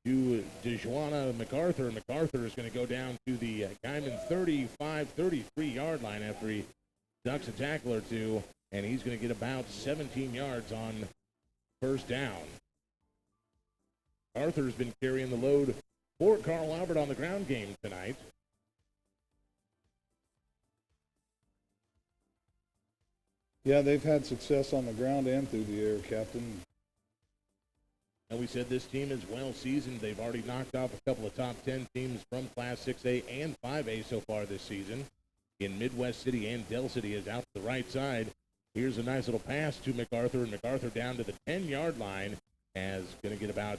to DeJuana MacArthur. MacArthur is going to go down to the Guymon 35, 33-yard line after he ducks a tackle or two, and he's going to get about 17 yards on first down. Arthur's been carrying the load for Carl Albert on the ground game tonight. Yeah, they've had success on the ground and through the air, Captain. And we said this team is well seasoned. They've already knocked off a couple of top 10 teams from Class 6A and 5A so far this season. In Midwest City and Del City is out to the right side. Here's a nice little pass to MacArthur, and MacArthur down to the 10-yard line as going to get about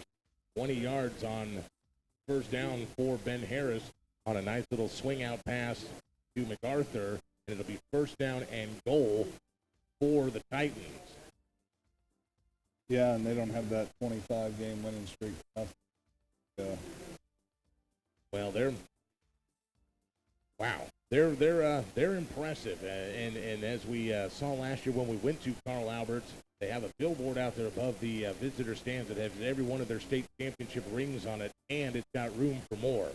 20 yards on first down for Ben Harris on a nice little swing-out pass to MacArthur, and it'll be first down and goal for the Titans. Yeah, and they don't have that 25-game winning streak. Well, they're impressive, and as we saw last year when we went to Carl Albert, they have a billboard out there above the visitor stands that has every one of their state championship rings on it, and it's got room for more.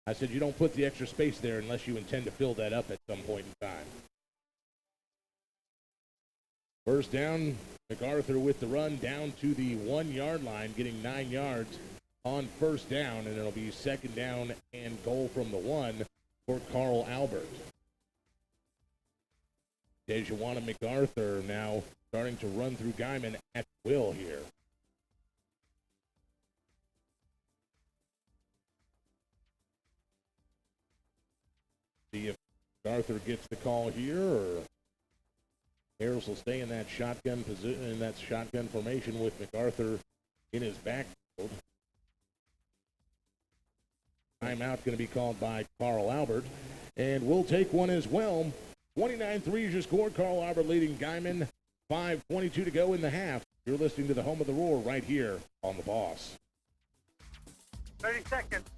I said you don't put the extra space there unless you intend to fill that up at some point in time. First down, MacArthur with the run down to the 1 yard line, getting 9 yards on first down, and it'll be second down and goal from the 1 for Carl Albert. Dejuana MacArthur now starting to run through Guymon at will here. See if MacArthur gets the call here, or Harris will stay in that shotgun position, in that shotgun formation with MacArthur in his backfield. Timeout going to be called by Carl Albert, and we'll take one as well. 29-3 is your score. Carl Albert leading Guymon. 5:22 to go in the half. You're listening to the home of the Roar right here on The Boss. 30 seconds.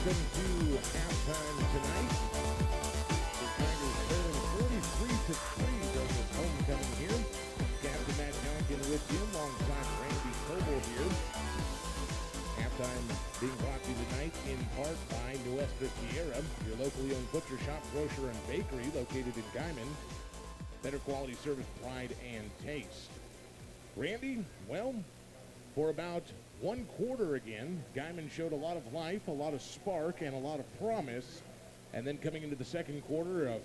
Welcome to halftime tonight. The Tigers trailing 43-3 during this homecoming here. Captain Matt Jonkin with you alongside Randy Coble here. Halftime being brought to you tonight in part by Nuestra Tierra, your locally owned butcher shop, grocer, and bakery located in Guymon. Better quality service, pride, and taste. Randy, well, for about one quarter again, Guymon showed a lot of life, a lot of spark, and a lot of promise. And then coming into the second quarter,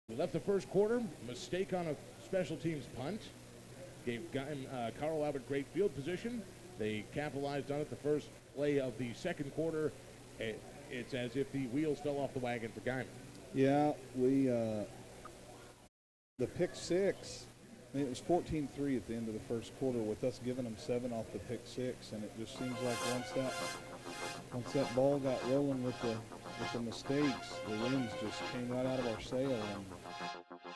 we left the first quarter, mistake on a special teams punt, gave Carl Albert great field position. They capitalized on it the first play of the second quarter. It's as if the wheels fell off the wagon for Guymon. Yeah, the pick six, I mean, it was 14-3 at the end of the first quarter with us giving them 7 off the pick six, and it just seems like once that ball got rolling with the mistakes, the winds just came right out of our sail and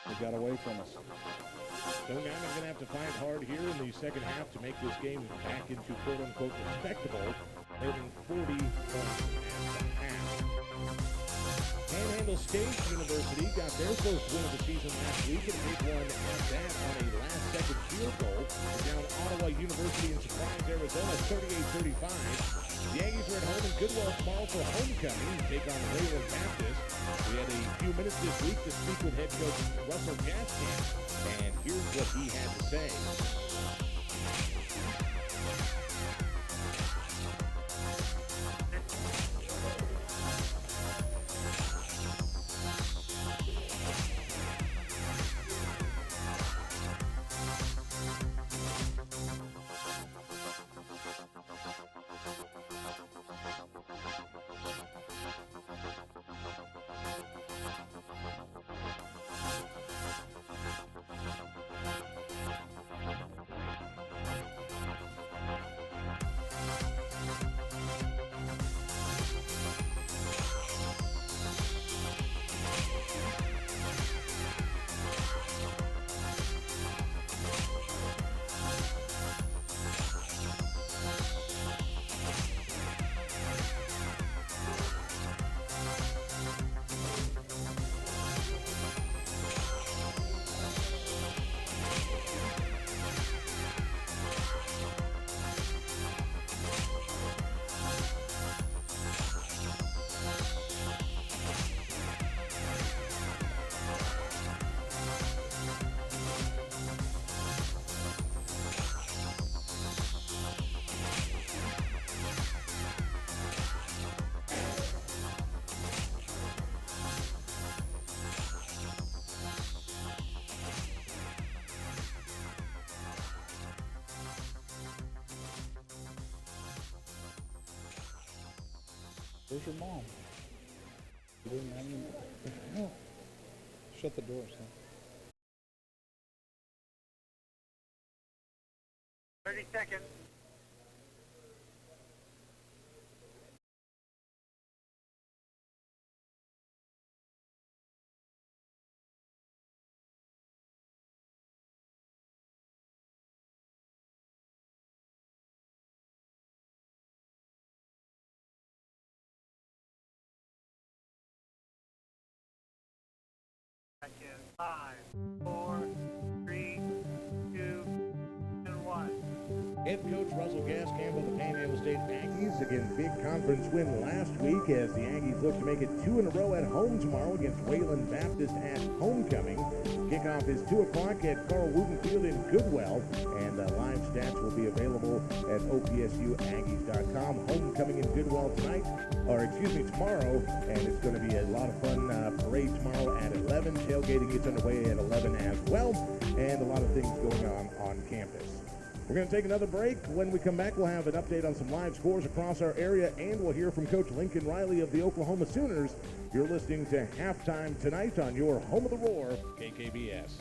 they got away from us. So Guymon's going to have to fight hard here in the second half to make this game back into quote-unquote respectable, trailing 40 points at the half. Panhandle State University got their first win of the season last week, and a big one at that on a last-second field goal. Down Ottawa University in Surprise, Arizona, 38-35. The Aggies are at home in Goodwell tomorrow for homecoming, take on Wayland Baptist. We had a few minutes this week to speak with head coach Russell Gaskin, and here's what he had to say. Where's your mom? You didn't have any... Oh. Shut the door, son. 30 seconds. Back in 5, 4, 3, 2, and 1. Head coach Russell Gaskin of the Panhandle State Aggies. Again, big conference win last week as the Aggies look to make it 2 in a row at home tomorrow against Wayland Baptist at homecoming. Kickoff is 2 o'clock at Carl Wooten Field in Goodwell, and live stats will be available at opsuaggies.com. Homecoming in Goodwell tomorrow, and it's going to be a lot of fun. Parade tomorrow at 11. Tailgating gets underway at 11 as well, and a lot of things going on campus. We're going to take another break. When we come back, we'll have an update on some live scores across our area, and we'll hear from Coach Lincoln Riley of the Oklahoma Sooners. You're listening to Halftime tonight on your home of the Roar, KKBS.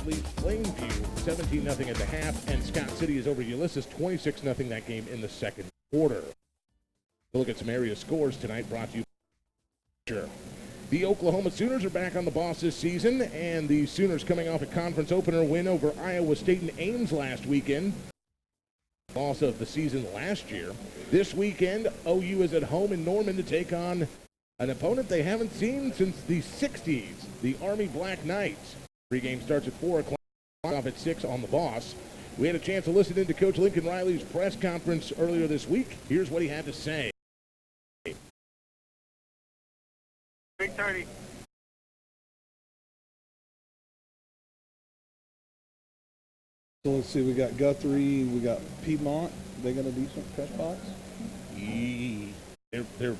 leads Plainview 17-0 at the half, and Scott City is over Ulysses 26-0 that game in the second quarter. We'll look at some area scores tonight, brought to you by Sure. The Oklahoma Sooners are back on the boss this season, and the Sooners coming off a conference opener win over Iowa State and Ames last weekend. Loss of the season last year. This weekend, OU is at home in Norman to take on an opponent they haven't seen since the 60s, the Army Black Knights. Pre-game starts at 4 o'clock, off at 6 on the boss. We had a chance to listen into Coach Lincoln Riley's press conference earlier this week. Here's what he had to say. 3:30. So let's see, we got Guthrie, we got Piedmont. They got a decent press box? They're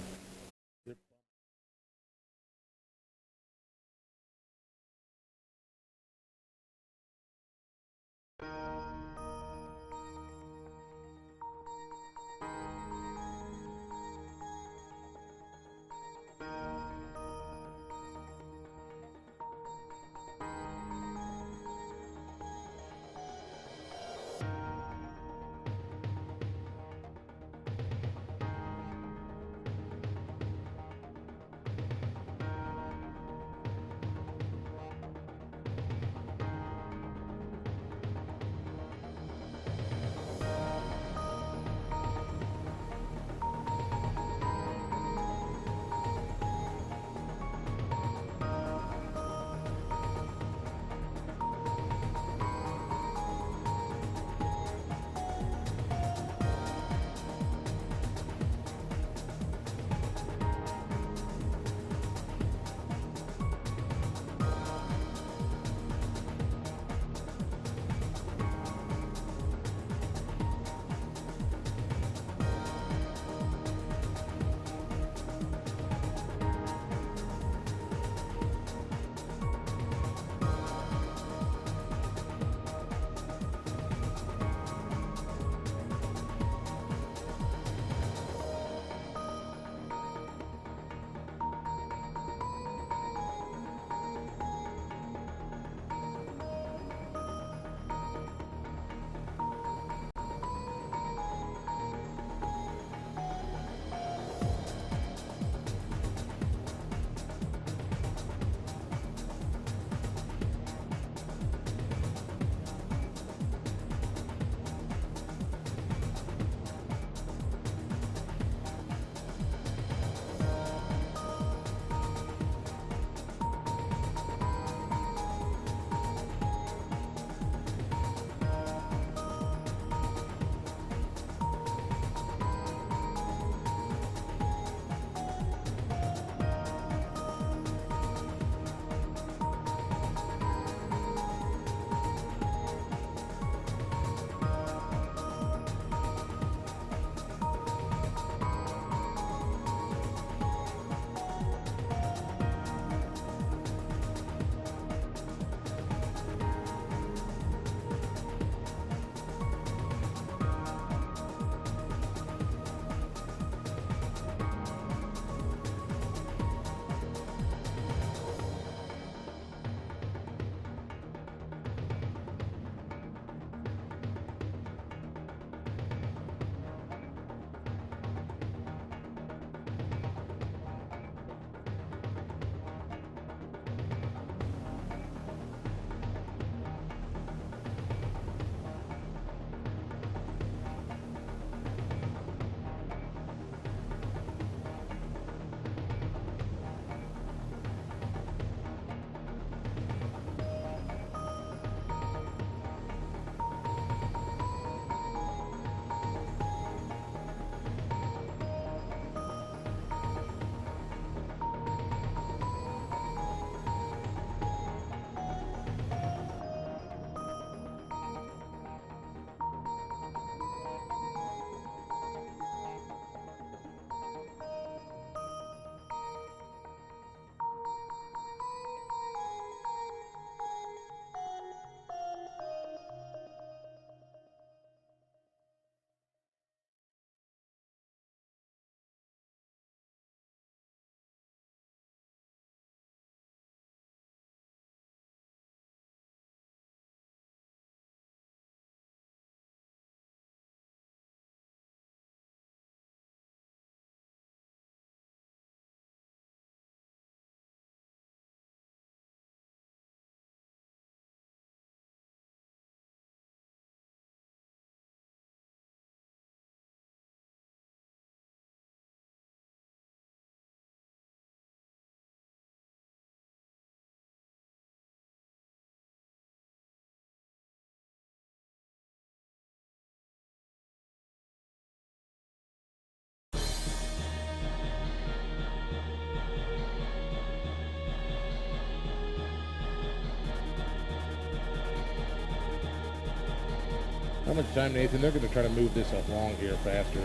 How much time, Nathan? They're going to try to move this along here faster.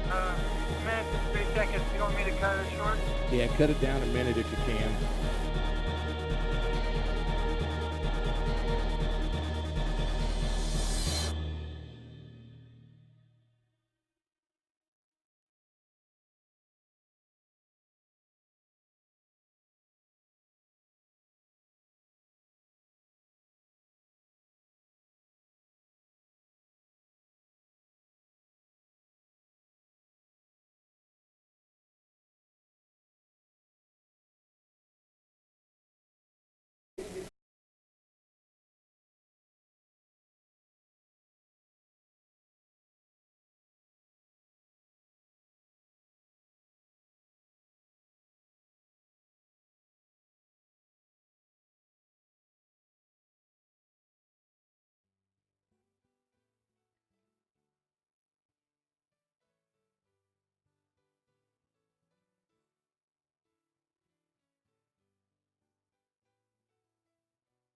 A minute and 3 seconds. You want me to cut it short? Yeah, cut it down a minute if you can.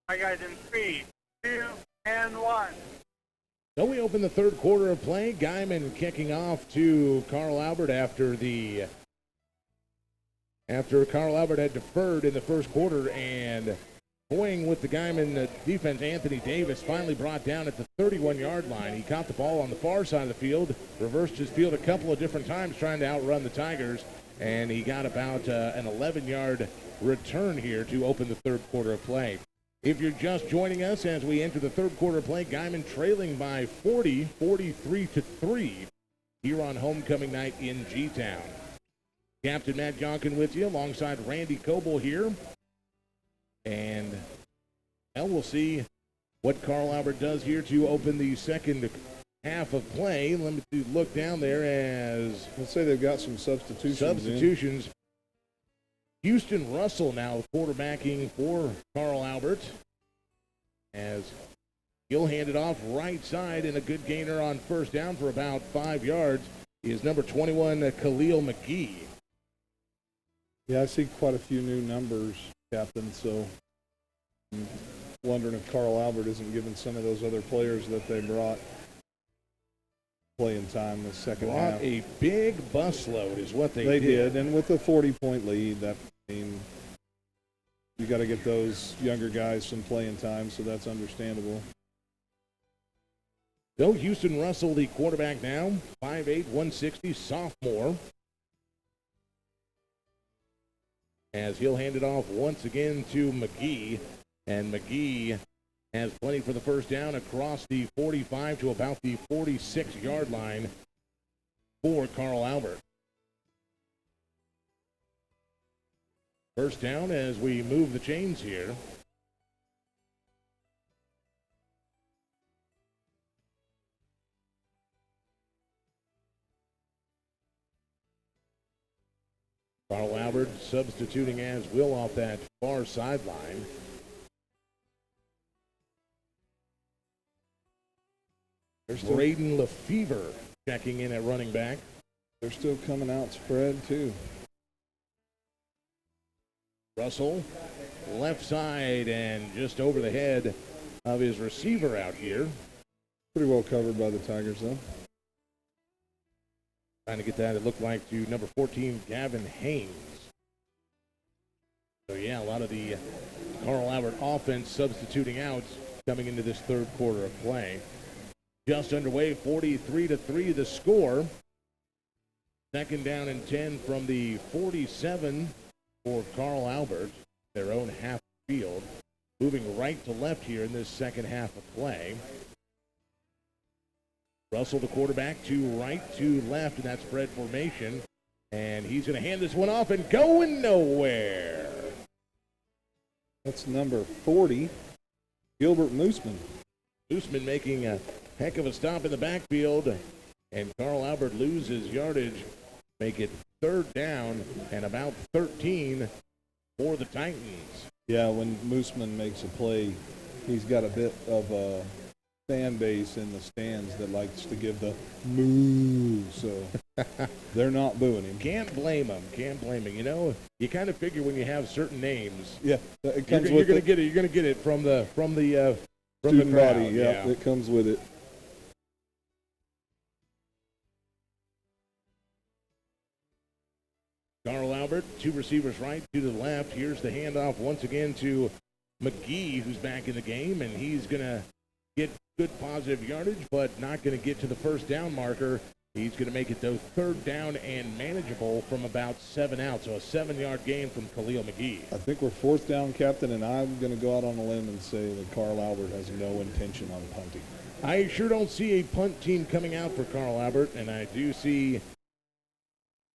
All right, guys, in 3, 2, and 1. So we open the third quarter of play. Guymon kicking off to Carl Albert after Carl Albert had deferred in the first quarter, and toying with the Guymon defense, Anthony Davis finally brought down at the 31-yard line. He caught the ball on the far side of the field, reversed his field a couple of different times trying to outrun the Tigers, and he got about an 11-yard return here to open the third quarter of play. If you're just joining us as we enter the third quarter of play, Guymon trailing by 43-3 here on homecoming night in G-Town. Captain Matt Jonkin with you alongside Randy Coble here. And well, we'll see what Carl Albert does here to open the second half of play. Let me look down there as... Let's say they've got some substitutions. Houston Russell now quarterbacking for Carl Albert, as he'll hand it off right side, and a good gainer on first down for about 5 yards is number 21, Khalil McGee. Yeah, I see quite a few new numbers, Captain, so I'm wondering if Carl Albert isn't giving some of those other players that they brought playing time the second half. A big bus load is what they did. And with a 40-point lead, that mean you got to get those younger guys some playing time, so that's understandable. So Houston Russell, the quarterback now, 5'8", 160, sophomore. As he'll hand it off once again to McGee, and McGee has plenty for the first down across the 45 to about the 46-yard line for Carl Albert. First down as we move the chains here. Carl Albert substituting as will off that far sideline. There's Braden Lefevre checking in at running back. They're still coming out spread, too. Russell, left side and just over the head of his receiver out here. Pretty well covered by the Tigers, though. Trying to get that, it looked like, to number 14, Gavin Haynes. So, yeah, a lot of the Carl Albert offense substituting out coming into this third quarter of play. Just underway, 43-3 the score. Second down and 10 from the 47 for Carl Albert, their own half field. Moving right to left here in this second half of play. Russell, the quarterback, to right, to left in that spread formation. And he's going to hand this one off and going nowhere. That's number 40, Gilbert Mooseman. Mooseman making a heck of a stop in the backfield. And Carl Albert loses yardage. Make it third down and about 13 for the Titans. Yeah, when Mooseman makes a play, he's got a bit of a fan base in the stands that likes to give the moo, so they're not booing him. Can't blame him. Can't blame him. You know, you kind of figure when you have certain names, yeah, it comes you're going to get it. You're going to get it from the from the Student crowd. body, yeah, it comes with it. Carl Albert, two receivers right, two to the left. Here's the handoff once again to McGee, who's back in the game, and he's going to get good positive yardage, but not going to get to the first down marker. He's going to make it, though, third down and manageable from about 7 out. So a 7-yard gain from Khalil McGee. I think we're fourth down, Captain, and I'm going to go out on a limb and say that Carl Albert has no intention on punting. I sure don't see a punt team coming out for Carl Albert, and I do see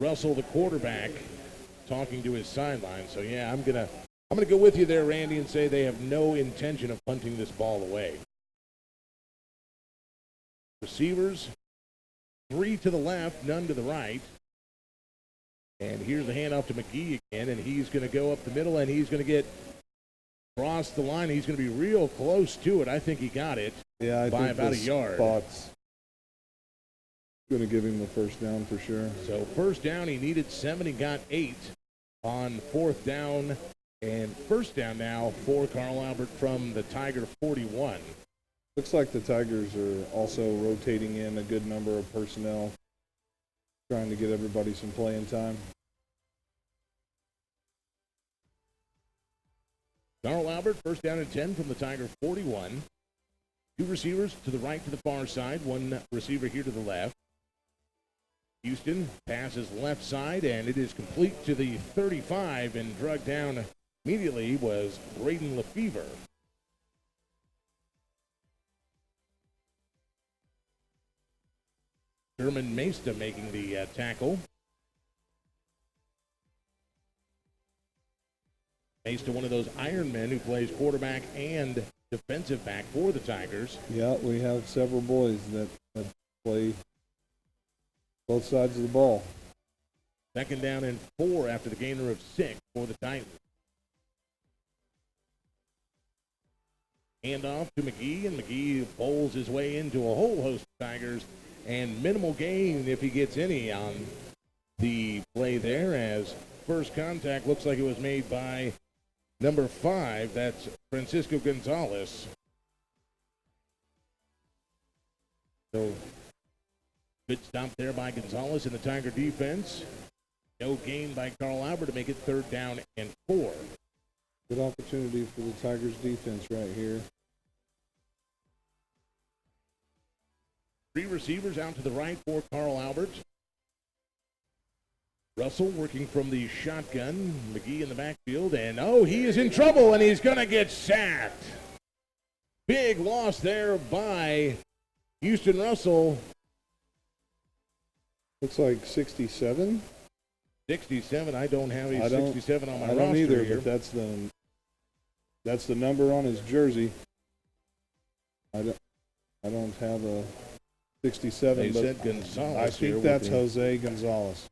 Russell, the quarterback, talking to his sideline. So, yeah, I'm gonna go with you there, Randy, and say they have no intention of punting this ball away. Receivers, 3 to the left, none to the right. And here's the handoff to McGee again, and he's going to go up the middle, and he's going to get across the line. He's going to be real close to it. I think he got it by about a yard. Spot's going to give him the first down for sure. So first down, he needed 7. He got 8 on fourth down. And first down now for Carl Albert from the Tiger 41. Looks like the Tigers are also rotating in a good number of personnel, trying to get everybody some playing time. Carl Albert, first down and 10 from the Tiger 41. 2 receivers to the right to the far side, 1 receiver here to the left. Houston passes left side, and it is complete to the 35, and dragged down immediately was Braden Lefevre. Sherman Mesta making the tackle. Mesta, one of those Iron Men who plays quarterback and defensive back for the Tigers. Yeah, we have several boys that play both sides of the ball. Second down and 4 after the gainer of 6 for the Titans. Handoff to McGee, and McGee bowls his way into a whole host of Tigers, and minimal gain if he gets any on the play there, as first contact looks like it was made by number 5. That's Francisco Gonzalez. So good stop there by Gonzalez in the Tiger defense. No gain by Carl Albert to make it third down and 4. Good opportunity for the Tigers defense right here. 3 receivers out to the right for Carl Albert. Russell working from the shotgun. McGee in the backfield, and he is in trouble, and he's going to get sacked. Big loss there by Houston Russell. Looks like 67. 67. I don't have a 67 on my roster. I don't either, here. but that's the number on his jersey. I don't have a 67. They but said Gonzalez. I think that's Jose Gonzalez.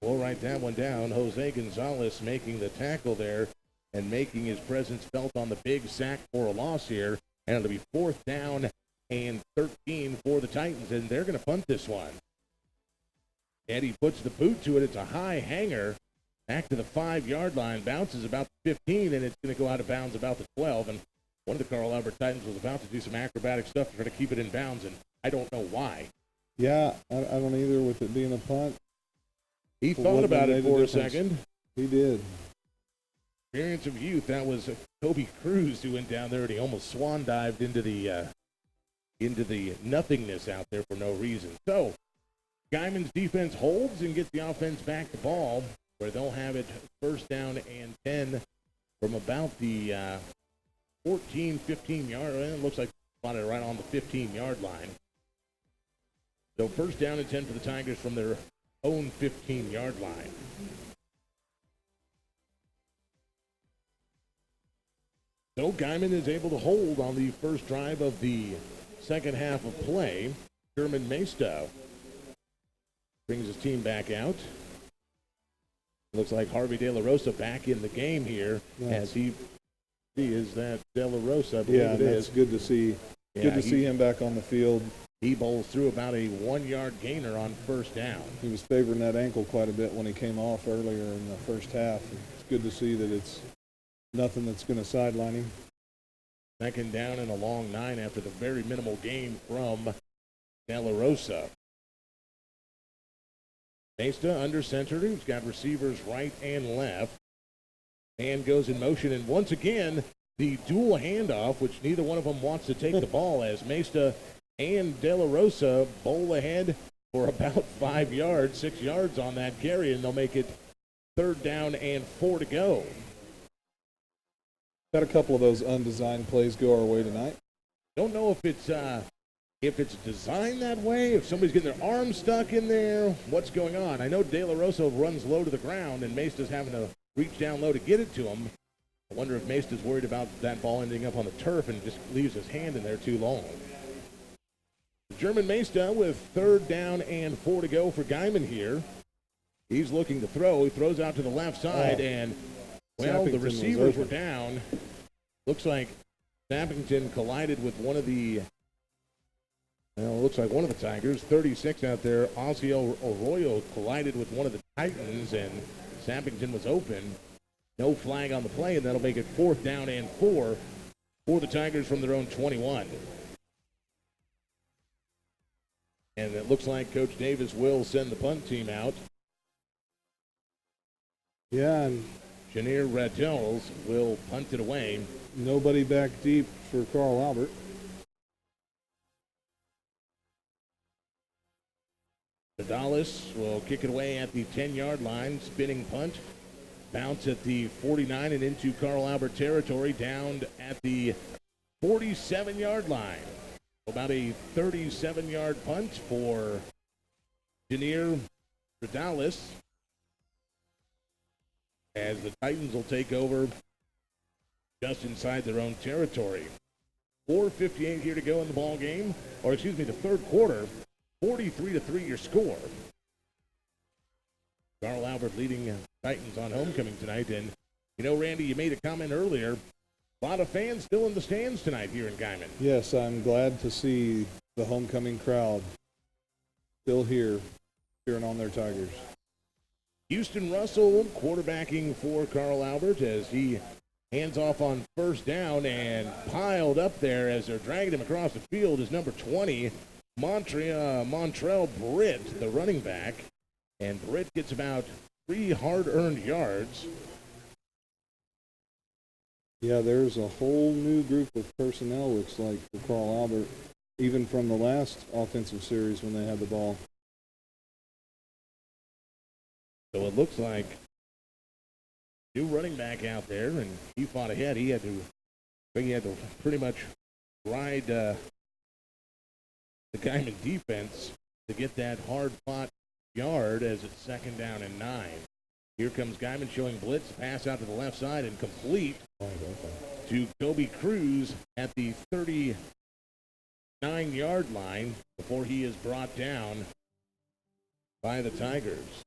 We'll write that one down. Jose Gonzalez making the tackle there and making his presence felt on the big sack for a loss here. And it'll be fourth down and 13 for the Titans, and they're going to punt this one. Eddie puts the boot to it. It's a high hanger back to the 5-yard line. Bounces about the 15, and it's going to go out of bounds about the 12. And one of the Carl Albert Titans was about to do some acrobatic stuff to try to keep it in bounds, and I don't know why. Yeah, I don't either with it being a punt. He thought about it for a second. He did. Experience of youth. That was Kobe Cruz who went down there, and he almost swan dived into the nothingness out there for no reason. So Guymon's defense holds and gets the offense back the ball, where they'll have it first down and 10 from about the 14, 15-yard. It looks like spotted right on the 15-yard line. So first down and 10 for the Tigers from their own 15-yard line. So Guymon is able to hold on the first drive of the second half of play. Sherman Mesta brings his team back out. Looks like Harvey De La Rosa back in the game here, as he is that De La Rosa. I believe it is. Good to see. Good to see him back on the field. He bowls through about a 1-yard gainer on first down. He was favoring that ankle quite a bit when he came off earlier in the first half. It's good to see that it's nothing that's going to sideline him. Second down and a long 9 after the very minimal gain from De La Rosa. Mesta under center. He's got receivers right and left. And goes in motion. And once again, the dual handoff, which neither one of them wants to take the ball, as Mesta and De La Rosa bowl ahead for about 5 yards, 6 yards on that carry, and they'll make it third down and 4 to go. Got a couple of those undesigned plays go our way tonight. Don't know if it's designed that way, if somebody's getting their arm stuck in there, what's going on. I know De La Rosa runs low to the ground, and Mesta's having to reach down low to get it to him. I wonder if Mesta's worried about that ball ending up on the turf and just leaves his hand in there too long. German Mesta with third down and 4 to go for Guymon here. He's looking to throw. He throws out to the left side, and, well, the receivers were down. Looks like Sappington collided with one of the, well, it looks like one of the Tigers. 36 out there, Osceola Arroyo collided with one of the Titans, and Sappington was open. No flag on the play, and that'll make it fourth down and 4 for the Tigers from their own 21. And it looks like Coach Davis will send the punt team out. Yeah, and Janier Raddels will punt it away. nobody back deep for Carl Albert. Dallas will kick it away at the 10-yard line. Spinning punt. Bounce at the 49 and into Carl Albert territory, down at the 47-yard line. About a 37-yard punt for Janier Raddels, as the Titans will take over just inside their own territory. 4:58 here to go in the ball game, or excuse me, the third quarter. 43-3 your score. Carl Albert leading Titans on homecoming tonight. And, you know, Randy, you made a comment earlier. A lot of fans still in the stands tonight here in Guymon. Yes, I'm glad to see the homecoming crowd still here, cheering on their Tigers. Houston Russell quarterbacking for Carl Albert as he hands off on first down, and piled up there as they're dragging him across the field is number 20, Montrell Britt, the running back. And Britt gets about 3 hard-earned yards. Yeah, there's a whole new group of personnel, looks like, for Carl Albert, even from the last offensive series when they had the ball. So it looks like new running back out there, and he fought ahead. He had to pretty much ride the Guymon defense to get that hard-fought yard as it's second down and 9. Here comes Guymon showing blitz, pass out to the left side and complete to Kobe Cruz at the 39-yard line before he is brought down by the Tigers.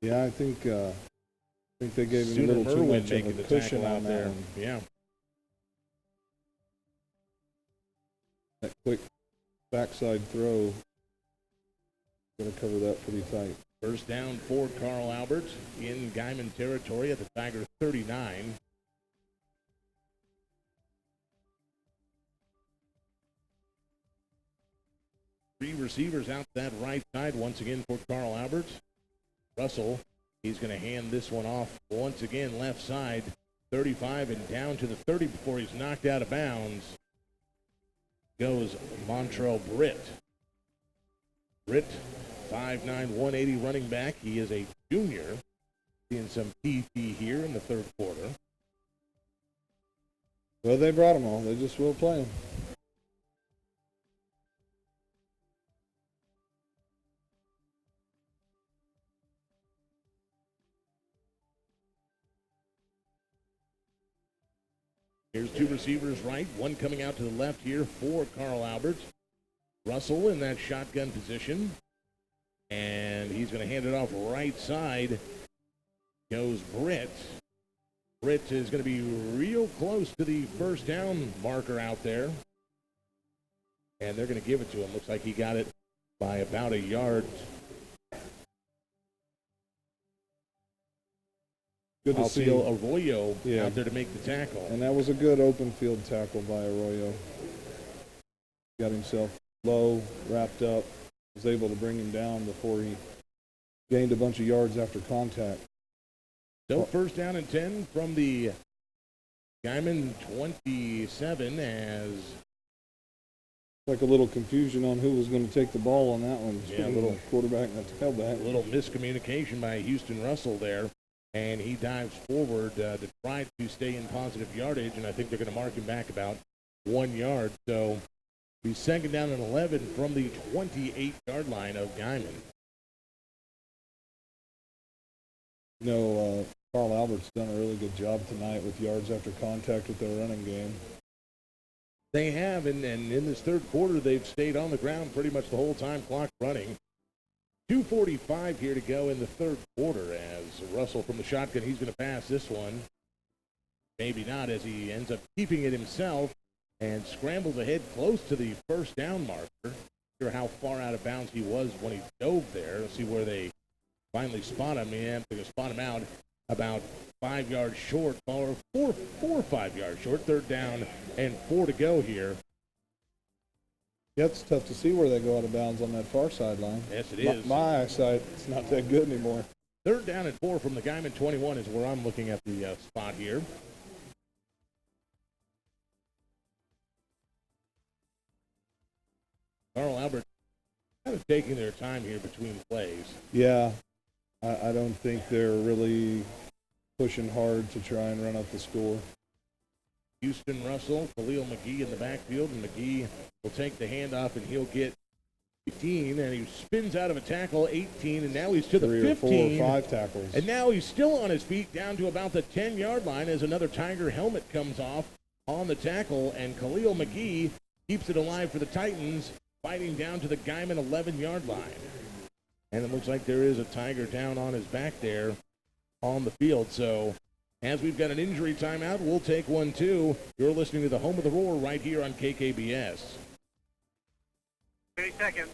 Yeah, I think they gave him Sooner a little too Merwin much making of a the cushion tackle on out that there. one. Yeah. That quick backside throw going to cover that pretty tight. First down for Carl Albert in Guymon territory at the Tigers 39. Three receivers out that right side once again for Carl Albert. Russell, he's going to hand this one off once again left side, 35 and down to the 30 before he's knocked out of bounds. Goes Montrell Britt. Britt, 5'9", 180 running back. He is a junior. Seeing some PT here in the third quarter. Well, they brought them all. They just will play them. Here's two receivers right, one coming out to the left here for Carl Albert. Russell in that shotgun position. And he's going to hand it off right side. Goes Britt. Britt is going to be real close to the first down marker out there. And they're going to give it to him. Looks like he got it by about a yard. Good to see. Alcio Arroyo Yeah. out there to make the tackle. And that was a good open field tackle by Arroyo. Got himself low, wrapped up, was able to bring him down before he gained a bunch of yards after contact. So first down and 10 from the Guymon 27 as Like a little confusion on who was going to take the ball on that one. Yeah, a little little- quarterback and a tailback. a little miscommunication by Houston Russell there. And he dives forward to try to stay in positive yardage, and I think they're going to mark him back about 1 yard. So he's second down and 11 from the 28-yard line of Guymon. Carl Albert's done a really good job tonight with yards after contact with their running game. They have, and in this third quarter, they've stayed on the ground pretty much the whole time, clock running. 2:45 here to go in the third quarter as Russell from the shotgun, he's going to pass this one. Maybe not, as he ends up keeping it himself and scrambles ahead close to the first down marker. Not sure how far out of bounds he was when he dove there. Let's see where they finally spot him. Yeah, they're going to spot him out about 5 yards short, or 4 or 5 yards short. Third down and 4 to go here. Yeah, it's tough to see where they go out of bounds on that far sideline. Yes, it is. My eyesight, it's not that good anymore. Third down and 4 from the Guymon 21 is where I'm looking at the spot here. Carl Albert kind of taking their time here between plays. Yeah, I don't think they're really pushing hard to try and run up the score. Houston Russell, Khalil McGee in the backfield, and McGee will take the handoff, and he'll get 18, and he spins out of a tackle, 18, and now he's to the 3 or 15. 4 or 5 tackles. And now he's still on his feet down to about the 10-yard line as another Tiger helmet comes off on the tackle, and Khalil McGee keeps it alive for the Titans, fighting down to the Guymon 11-yard line. And it looks like there is a Tiger down on his back there on the field. So as we've got an injury timeout, we'll take one too. You're listening to the Home of the Roar right here on KKBS. 30 seconds.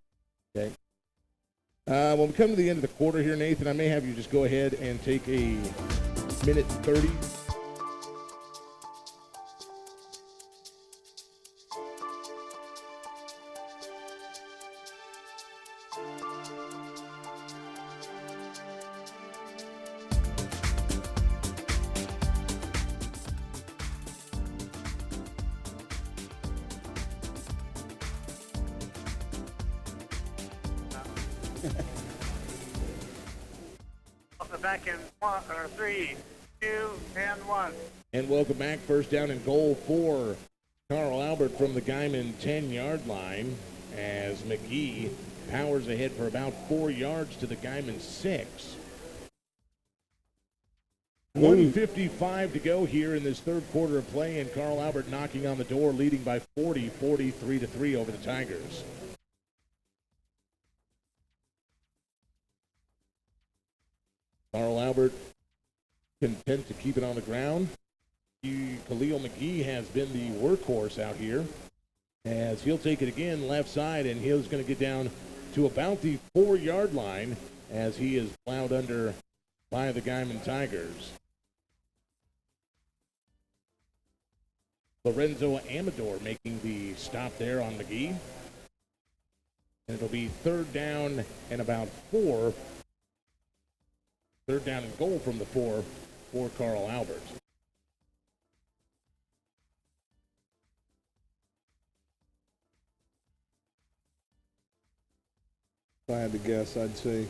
Okay. When we come to the end of the quarter here, Nathan, I may have you just go ahead and take a minute 30. Back in 3, 2, and 1. And welcome back. First down and goal for Carl Albert from the Guymon 10-yard line as McGee powers ahead for about 4 yards to the Guymon 6. 1:55 to go here in this third quarter of play, and Carl Albert knocking on the door, leading by 43-3 over the Tigers. Carl Albert content to keep it on the ground. Khalil McGee has been the workhorse out here as he'll take it again left side, and he's going to get down to about the 4-yard line as he is plowed under by the Guymon Tigers. Lorenzo Amador making the stop there on McGee. And it'll be third down and about 4. Third down and goal from the 4 for Carl Albert. If I had to guess, I'd say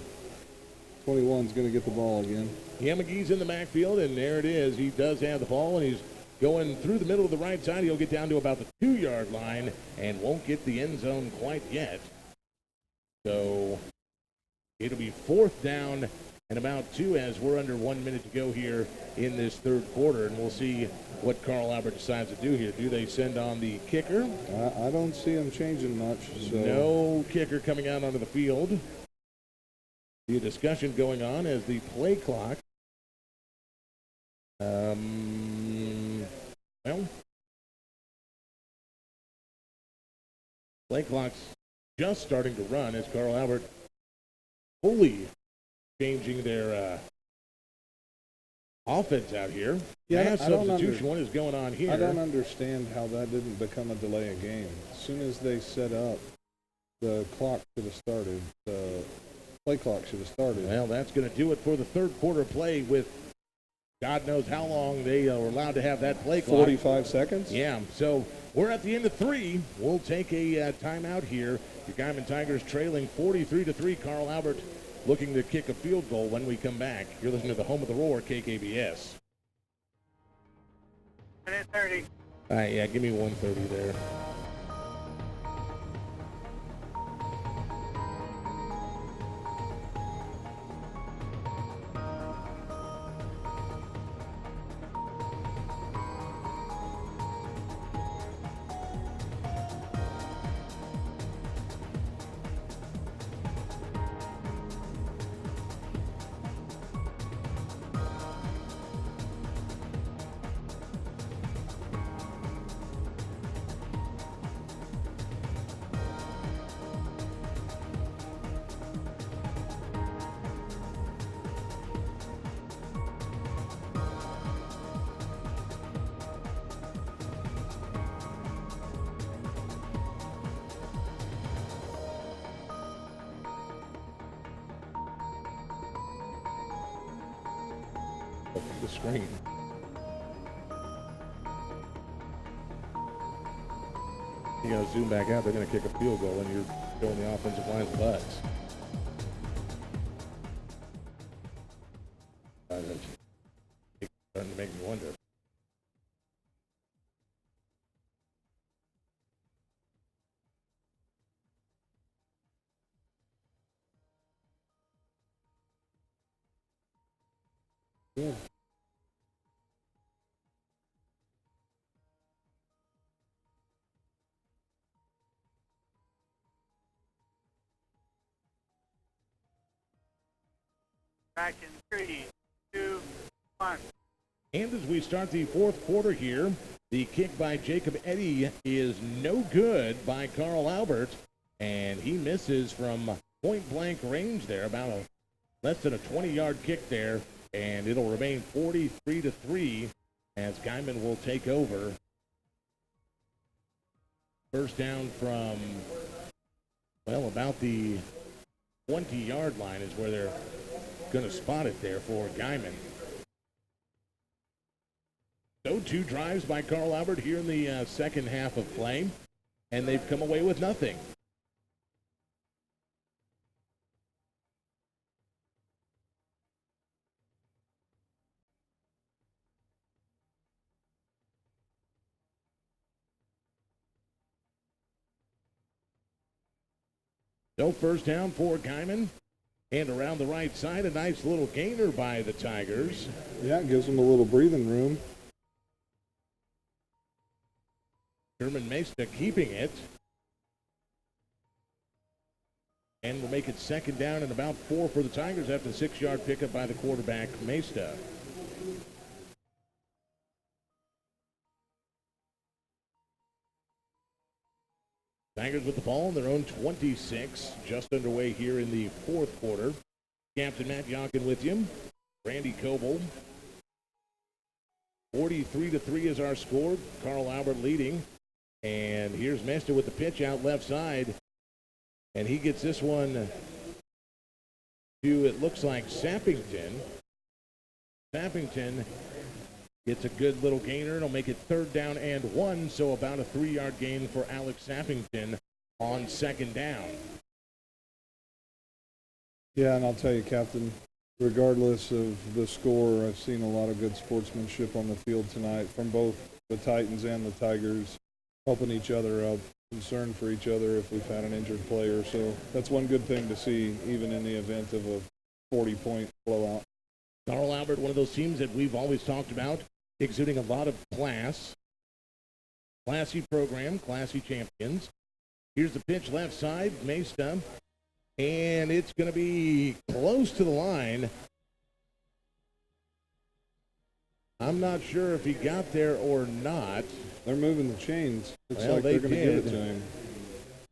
21's going to get the ball again. Yeah, McGee's in the backfield, and there it is. He does have the ball, and he's going through the middle of the right side. He'll get down to about the 2-yard line and won't get the end zone quite yet. So it'll be fourth down and about 2 as we're under 1 minute to go here in this third quarter, and we'll see what Carl Albert decides to do here. Do they send on the kicker? I don't see him changing much. So. No kicker coming out onto the field. The discussion going on as the play clock. Play clock's just starting to run as Carl Albert fully changing their offense out here. Yeah, Mass I don't substitution. What is going on here? I don't understand how that didn't become a delay of game. As soon as they set up, the clock should have started. The play clock should have started. Well, that's going to do it for the third quarter play with God knows how long they were allowed to have that play clock. 45 seconds? Yeah, so we're at the end of 3. We'll take a timeout here. The Guymon Tigers trailing 43-3. Carl Albert looking to kick a field goal when we come back. You're listening to the home of the Roar, KKBS. Minute 30. All right, yeah, give me 130 there. The screen. You gotta zoom back out. They're gonna kick a field goal, and you're showing the offensive line's butts. It's starting to make me wonder. Yeah. Back in 3, 2, 1. And as we start the fourth quarter here, the kick by Jacob Eddy is no good by Carl Albert, and he misses from point-blank range there, about less than a 20-yard kick there, and it'll remain 43-3 as Guymon will take over. First down from, well, about the 20-yard line is where they're going to spot it there for Guymon. So 2 drives by Carl Albert here in the second half of play, and they've come away with nothing. So first down for Guymon. And around the right side, a nice little gainer by the Tigers. Yeah, it gives them a little breathing room. Sherman Mesta keeping it. And will make it second down and about 4 for the Tigers after the 6-yard pickup by the quarterback, Mesta. Tigers with the ball on their own 26, just underway here in the fourth quarter. Captain Matt Yonkin with you. Randy Coble. 43-3 is our score. Carl Albert leading. And here's Mesta with the pitch out left side. And he gets this one to, it looks like, Sappington. Sappington gets a good little gainer. It'll make it third down and 1, so about a 3-yard gain for Alex Sappington on second down. Yeah, and I'll tell you, Captain, regardless of the score, I've seen a lot of good sportsmanship on the field tonight from both the Titans and the Tigers, helping each other out, concerned for each other if we've had an injured player. So that's one good thing to see, even in the event of a 40-point blowout. Carl Albert, one of those teams that we've always talked about, exuding a lot of class. Classy program, classy champions. Here's the pitch left side, Mesta. And it's going to be close to the line. I'm not sure if he got there or not. They're moving the chains. Looks Well, like they they're going to give did. it to him.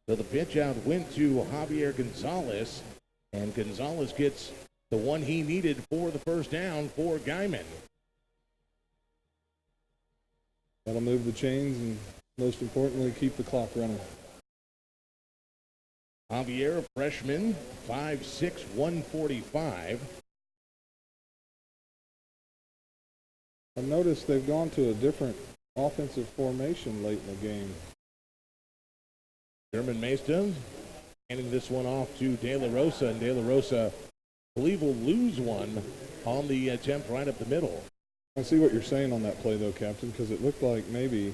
So the pitch out went to Javier Gonzalez, and Gonzalez gets the one he needed for the first down for Guymon. That'll move the chains and, most importantly, keep the clock running. Javier, a freshman, 5'6", 145. I noticed they've gone to a different offensive formation late in the game. German Maestas handing this one off to De La Rosa, and De La Rosa, I believe, will lose one on the attempt right up the middle. I see what you're saying on that play, though, Captain, because it looked like maybe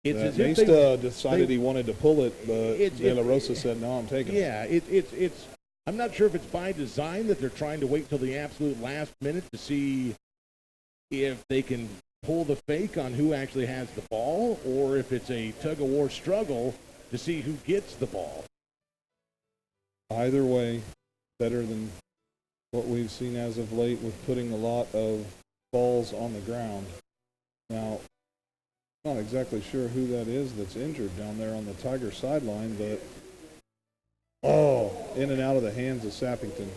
It's that as if Maesta decided he wanted to pull it, but De La Rosa said, no, I'm taking it. Yeah, it's. I'm not sure if it's by design that they're trying to wait till the absolute last minute to see if they can pull the fake on who actually has the ball, or if it's a tug-of-war struggle to see who gets the ball. Either way, better than what we've seen as of late with putting a lot of balls on the ground. Now, I'm not exactly sure who that is that's injured down there on the Tiger sideline, but in and out of the hands of Sappington.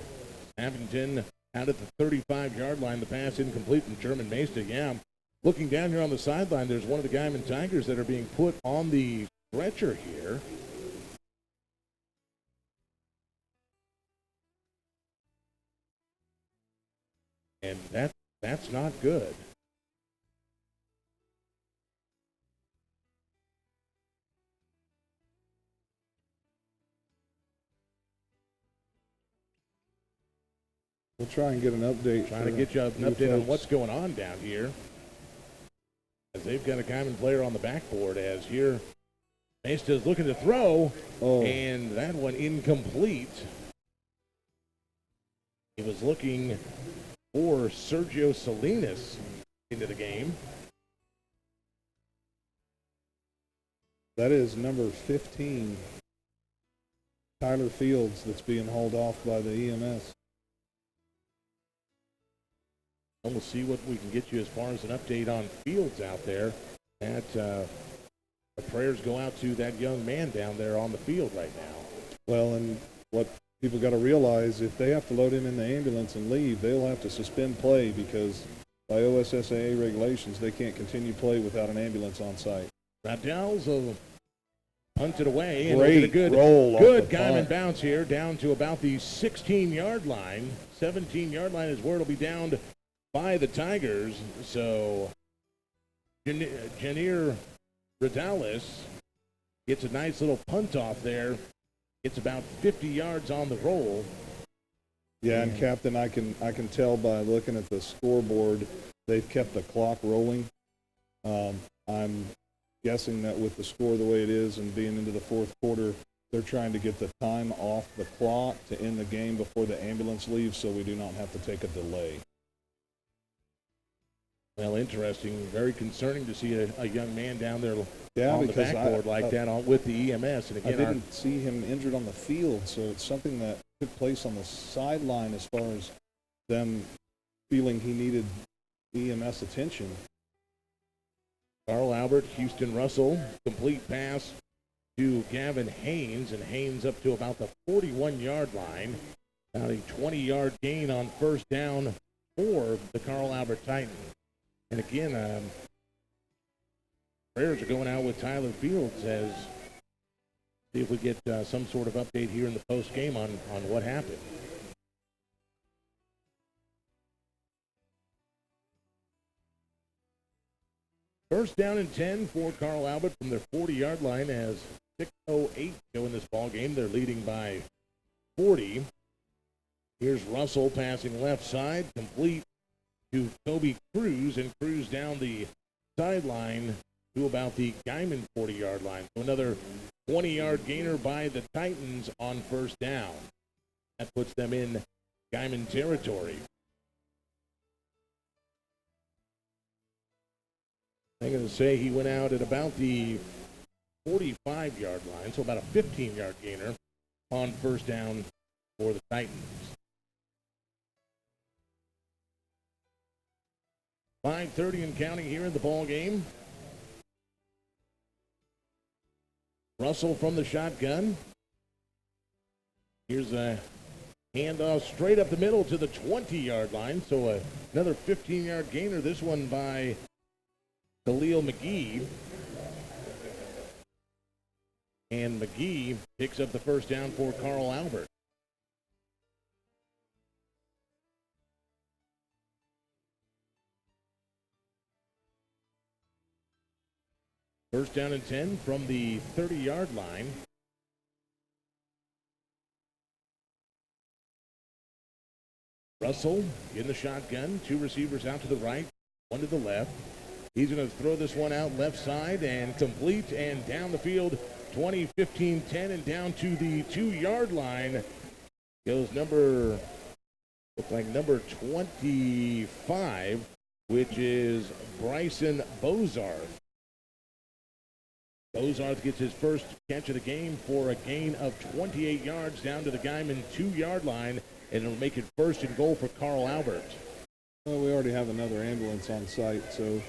Sappington out at the 35-yard line. The pass incomplete from German Maesta. Yeah, looking down here on the sideline, there's one of the Guymon Tigers that are being put on the stretcher here. And that's not good. We'll try and get an update. Trying to get you an update on what's going on down here. As they've got a Guymon player on the backboard, as here Maesta is looking to throw, and that one incomplete. He was looking for Sergio Salinas into the game. That is number 15, Tyler Fields, that's being hauled off by the EMS. And we'll see what we can get you as far as an update on Fields out there. The prayers go out to that young man down there on the field right now. Well, and what people got to realize, if they have to load him in the ambulance and leave, they'll have to suspend play because by OSSAA regulations, they can't continue play without an ambulance on site. Radels will punt it away. And Great a good roll good off the Guymon punt. bounce here down to about the 16-yard line. 17-yard line is where it'll be downed by the Tigers. So Janier Radales gets a nice little punt off there. It's about 50 yards on the roll. Yeah, and Captain, I can tell by looking at the scoreboard, they've kept the clock rolling. I'm guessing that with the score the way it is and being into the fourth quarter, they're trying to get the time off the clock to end the game before the ambulance leaves so we do not have to take a delay. Well, interesting. Very concerning to see a young man down there Yeah, on the because backboard like that with the EMS. And I again, didn't see him injured on the field, so it's something that took place on the sideline as far as them feeling he needed EMS attention. Carl Albert, Houston Russell, complete pass to Gavin Haynes, and Haynes up to about the 41-yard line. About a 20-yard gain on first down for the Carl Albert Titans. And again, prayers are going out with Tyler Fields as see if we get some sort of update here in the post game on what happened. First down and 10 for Carl Albert from their 40-yard line as 6:08 go in this ball game. They're leading by 40. Here's Russell passing left side, complete to Toby Cruz, and Cruz down the sideline to about the Guymon 40-yard line. So another 20-yard gainer by the Titans on first down. That puts them in Guymon territory. I'm going to say he went out at about the 45-yard line, so about a 15-yard gainer on first down for the Titans. 5:30 and counting here in the ball game. Russell from the shotgun. Here's a handoff straight up the middle to the 20-yard line. So another 15-yard gainer. This one by Khalil McGee. And McGee picks up the first down for Carl Albert. First down and 10 from the 30-yard line. Russell in the shotgun. Two receivers out to the right, one to the left. He's going to throw this one out left side and complete and down the field. 20, 15, 10, and down to the 2-yard line goes number 25, which is Bryson Bozarth. Bozarth gets his first catch of the game for a gain of 28 yards down to the Guymon 2-yard line, and it'll make it first and goal for Carl Albert. Well, we already have another ambulance on site, so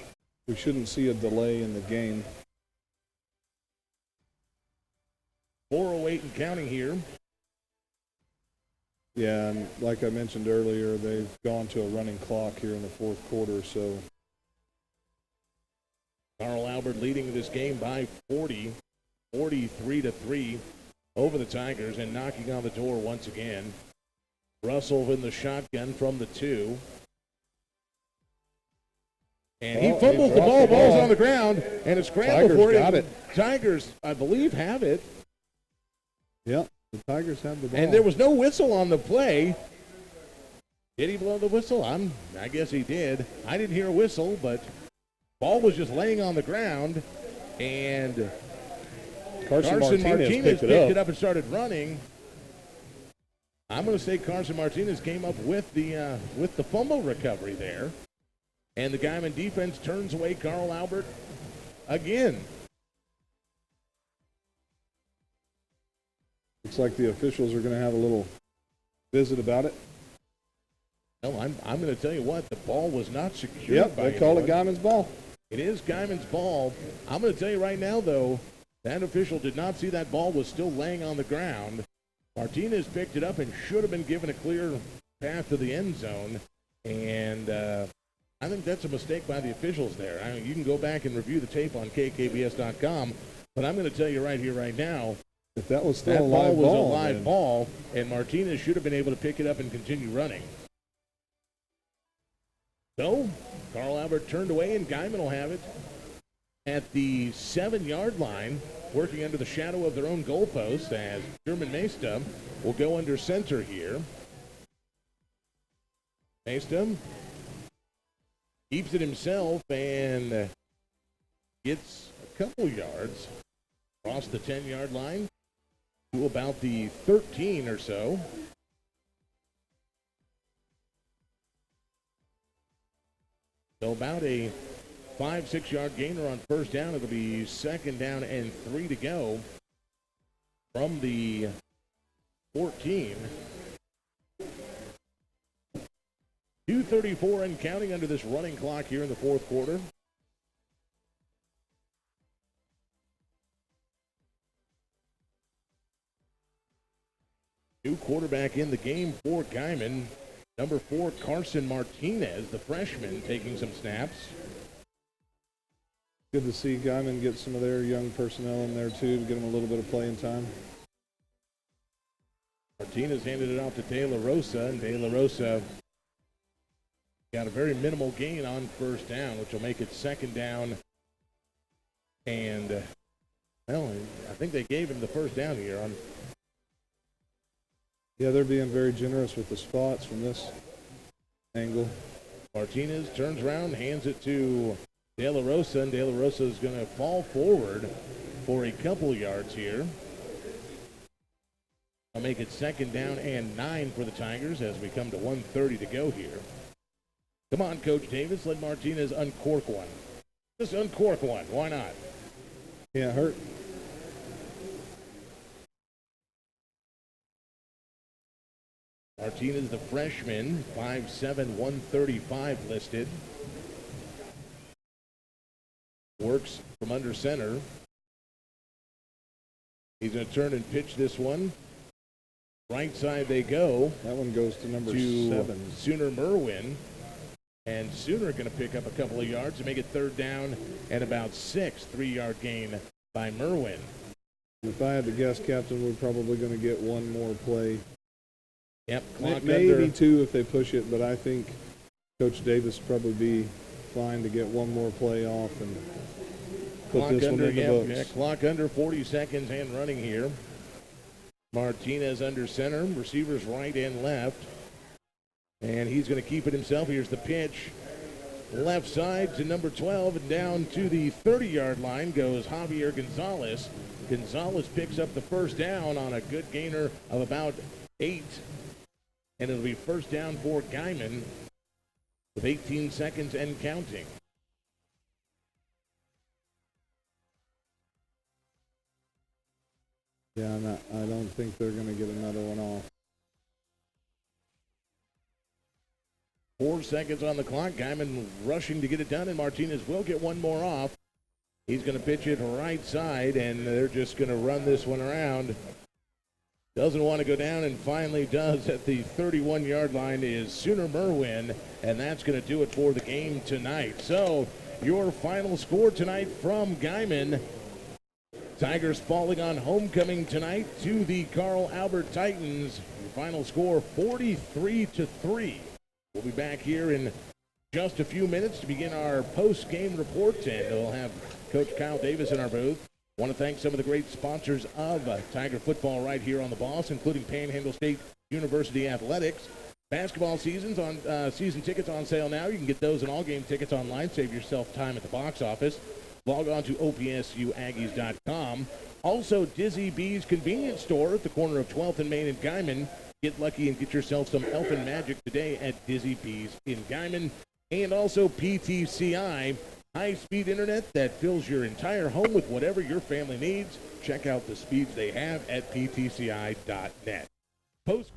we shouldn't see a delay in the game. 4:08 and counting here. Yeah, and like I mentioned earlier, they've gone to a running clock here in the fourth quarter, so Carl Albert leading this game by 40, 43-3 over the Tigers, and knocking on the door once again. Russell in the shotgun from the 2. And he fumbles the ball. Ball's on the ground, and a scramble Tigers for it. got it. Tigers, I believe, have it. Yep, the Tigers have the ball. And there was no whistle on the play. Did he blow the whistle? I guess he did. I didn't hear a whistle, but ball was just laying on the ground, and Carson Martinez picked it up and started running. I'm going to say Carson Martinez came up with the fumble recovery there, and the Guymon defense turns away Carl Albert again. Looks like the officials are going to have a little visit about it. No, I'm going to tell you what, the ball was not secured. Yep, they call it Guymon's ball. It is Guymon's ball. I'm going to tell you right now, though, that official did not see that ball was still laying on the ground. Martinez picked it up and should have been given a clear path to the end zone. And I think that's a mistake by the officials there. I mean, you can go back and review the tape on kkbs.com, but I'm going to tell you right here, right now, if that was still that a live ball was ball, a live then ball, and Martinez should have been able to pick it up and continue running. So, Carl Albert turned away, and Guymon will have it at the 7-yard line, working under the shadow of their own goalpost, as Sherman Mesta will go under center here. Mesta keeps it himself and gets a couple yards across the 10-yard line to about the 13 or so. So about a 5-6 yard gainer on first down. It'll be second down and 3 to go from the 14. 2:34 and counting under this running clock here in the fourth quarter. New quarterback in the game for Guymon. Number 4, Carson Martinez, the freshman, taking some snaps. good to see Guymon get some of their young personnel in there too to get them a little bit of playing time. Martinez handed it off to De La Rosa, and De La Rosa got a very minimal gain on first down, which will make it second down. And, well, I think they gave him the first down here on. Yeah, they're being very generous with the spots from this angle. Martinez turns around, hands it to De La Rosa, and De La Rosa is going to fall forward for a couple yards here. I'll make it second down and 9 for the Tigers as we come to 1:30 to go here. Come on, Coach Davis, let Martinez uncork one. Just uncork one, why not? Can't hurt. Martinez, the freshman, 5'7", 135 listed. Works from under center. He's going to turn and pitch this one. Right side they go. That one goes to number to 7. Sooner Merwin. And Sooner going to pick up a couple of yards to make it third down and about 6. 3-yard gain by Merwin. If I had to guess, Captain, we're probably going to get one more play. Yep, clock Maybe under. 2 if they push it, but I think Coach Davis would probably be fine to get one more play off and put Clock this under, one in the books. yeah, clock under, 40 seconds and running here. Martinez under center, receivers right and left. And he's going to keep it himself. Here's the pitch. Left side to number 12 and down to the 30-yard line goes Javier Gonzalez. Gonzalez picks up the first down on a good gainer of about 8. And it'll be first down for Guymon with 18 seconds and counting. Yeah, I don't think they're going to get another one off. 4 seconds on the clock. Guymon rushing to get it done, and Martinez will get one more off. He's going to pitch it right side, and they're just going to run this one around. Doesn't want to go down, and finally does at the 31-yard line is Sooner Merwin, and that's going to do it for the game tonight. So your final score tonight from Guymon. Tigers falling on homecoming tonight to the Carl Albert Titans. Your final score 43-3. We'll be back here in just a few minutes to begin our post-game report, and we'll have Coach Kyle Davis in our booth. Want to thank some of the great sponsors of Tiger football right here on the Boss, including Panhandle State University Athletics. Basketball season tickets on sale now. You can get those and all game tickets online. Save yourself time at the box office. Log on to opsuaggies.com. Also, Dizzy B's convenience store at the corner of 12th and Main in Guymon. Get lucky and get yourself some elfin magic today at Dizzy B's in Guymon. And also PTCI, high-speed internet that fills your entire home with whatever your family needs. Check out the speeds they have at ptci.net. Post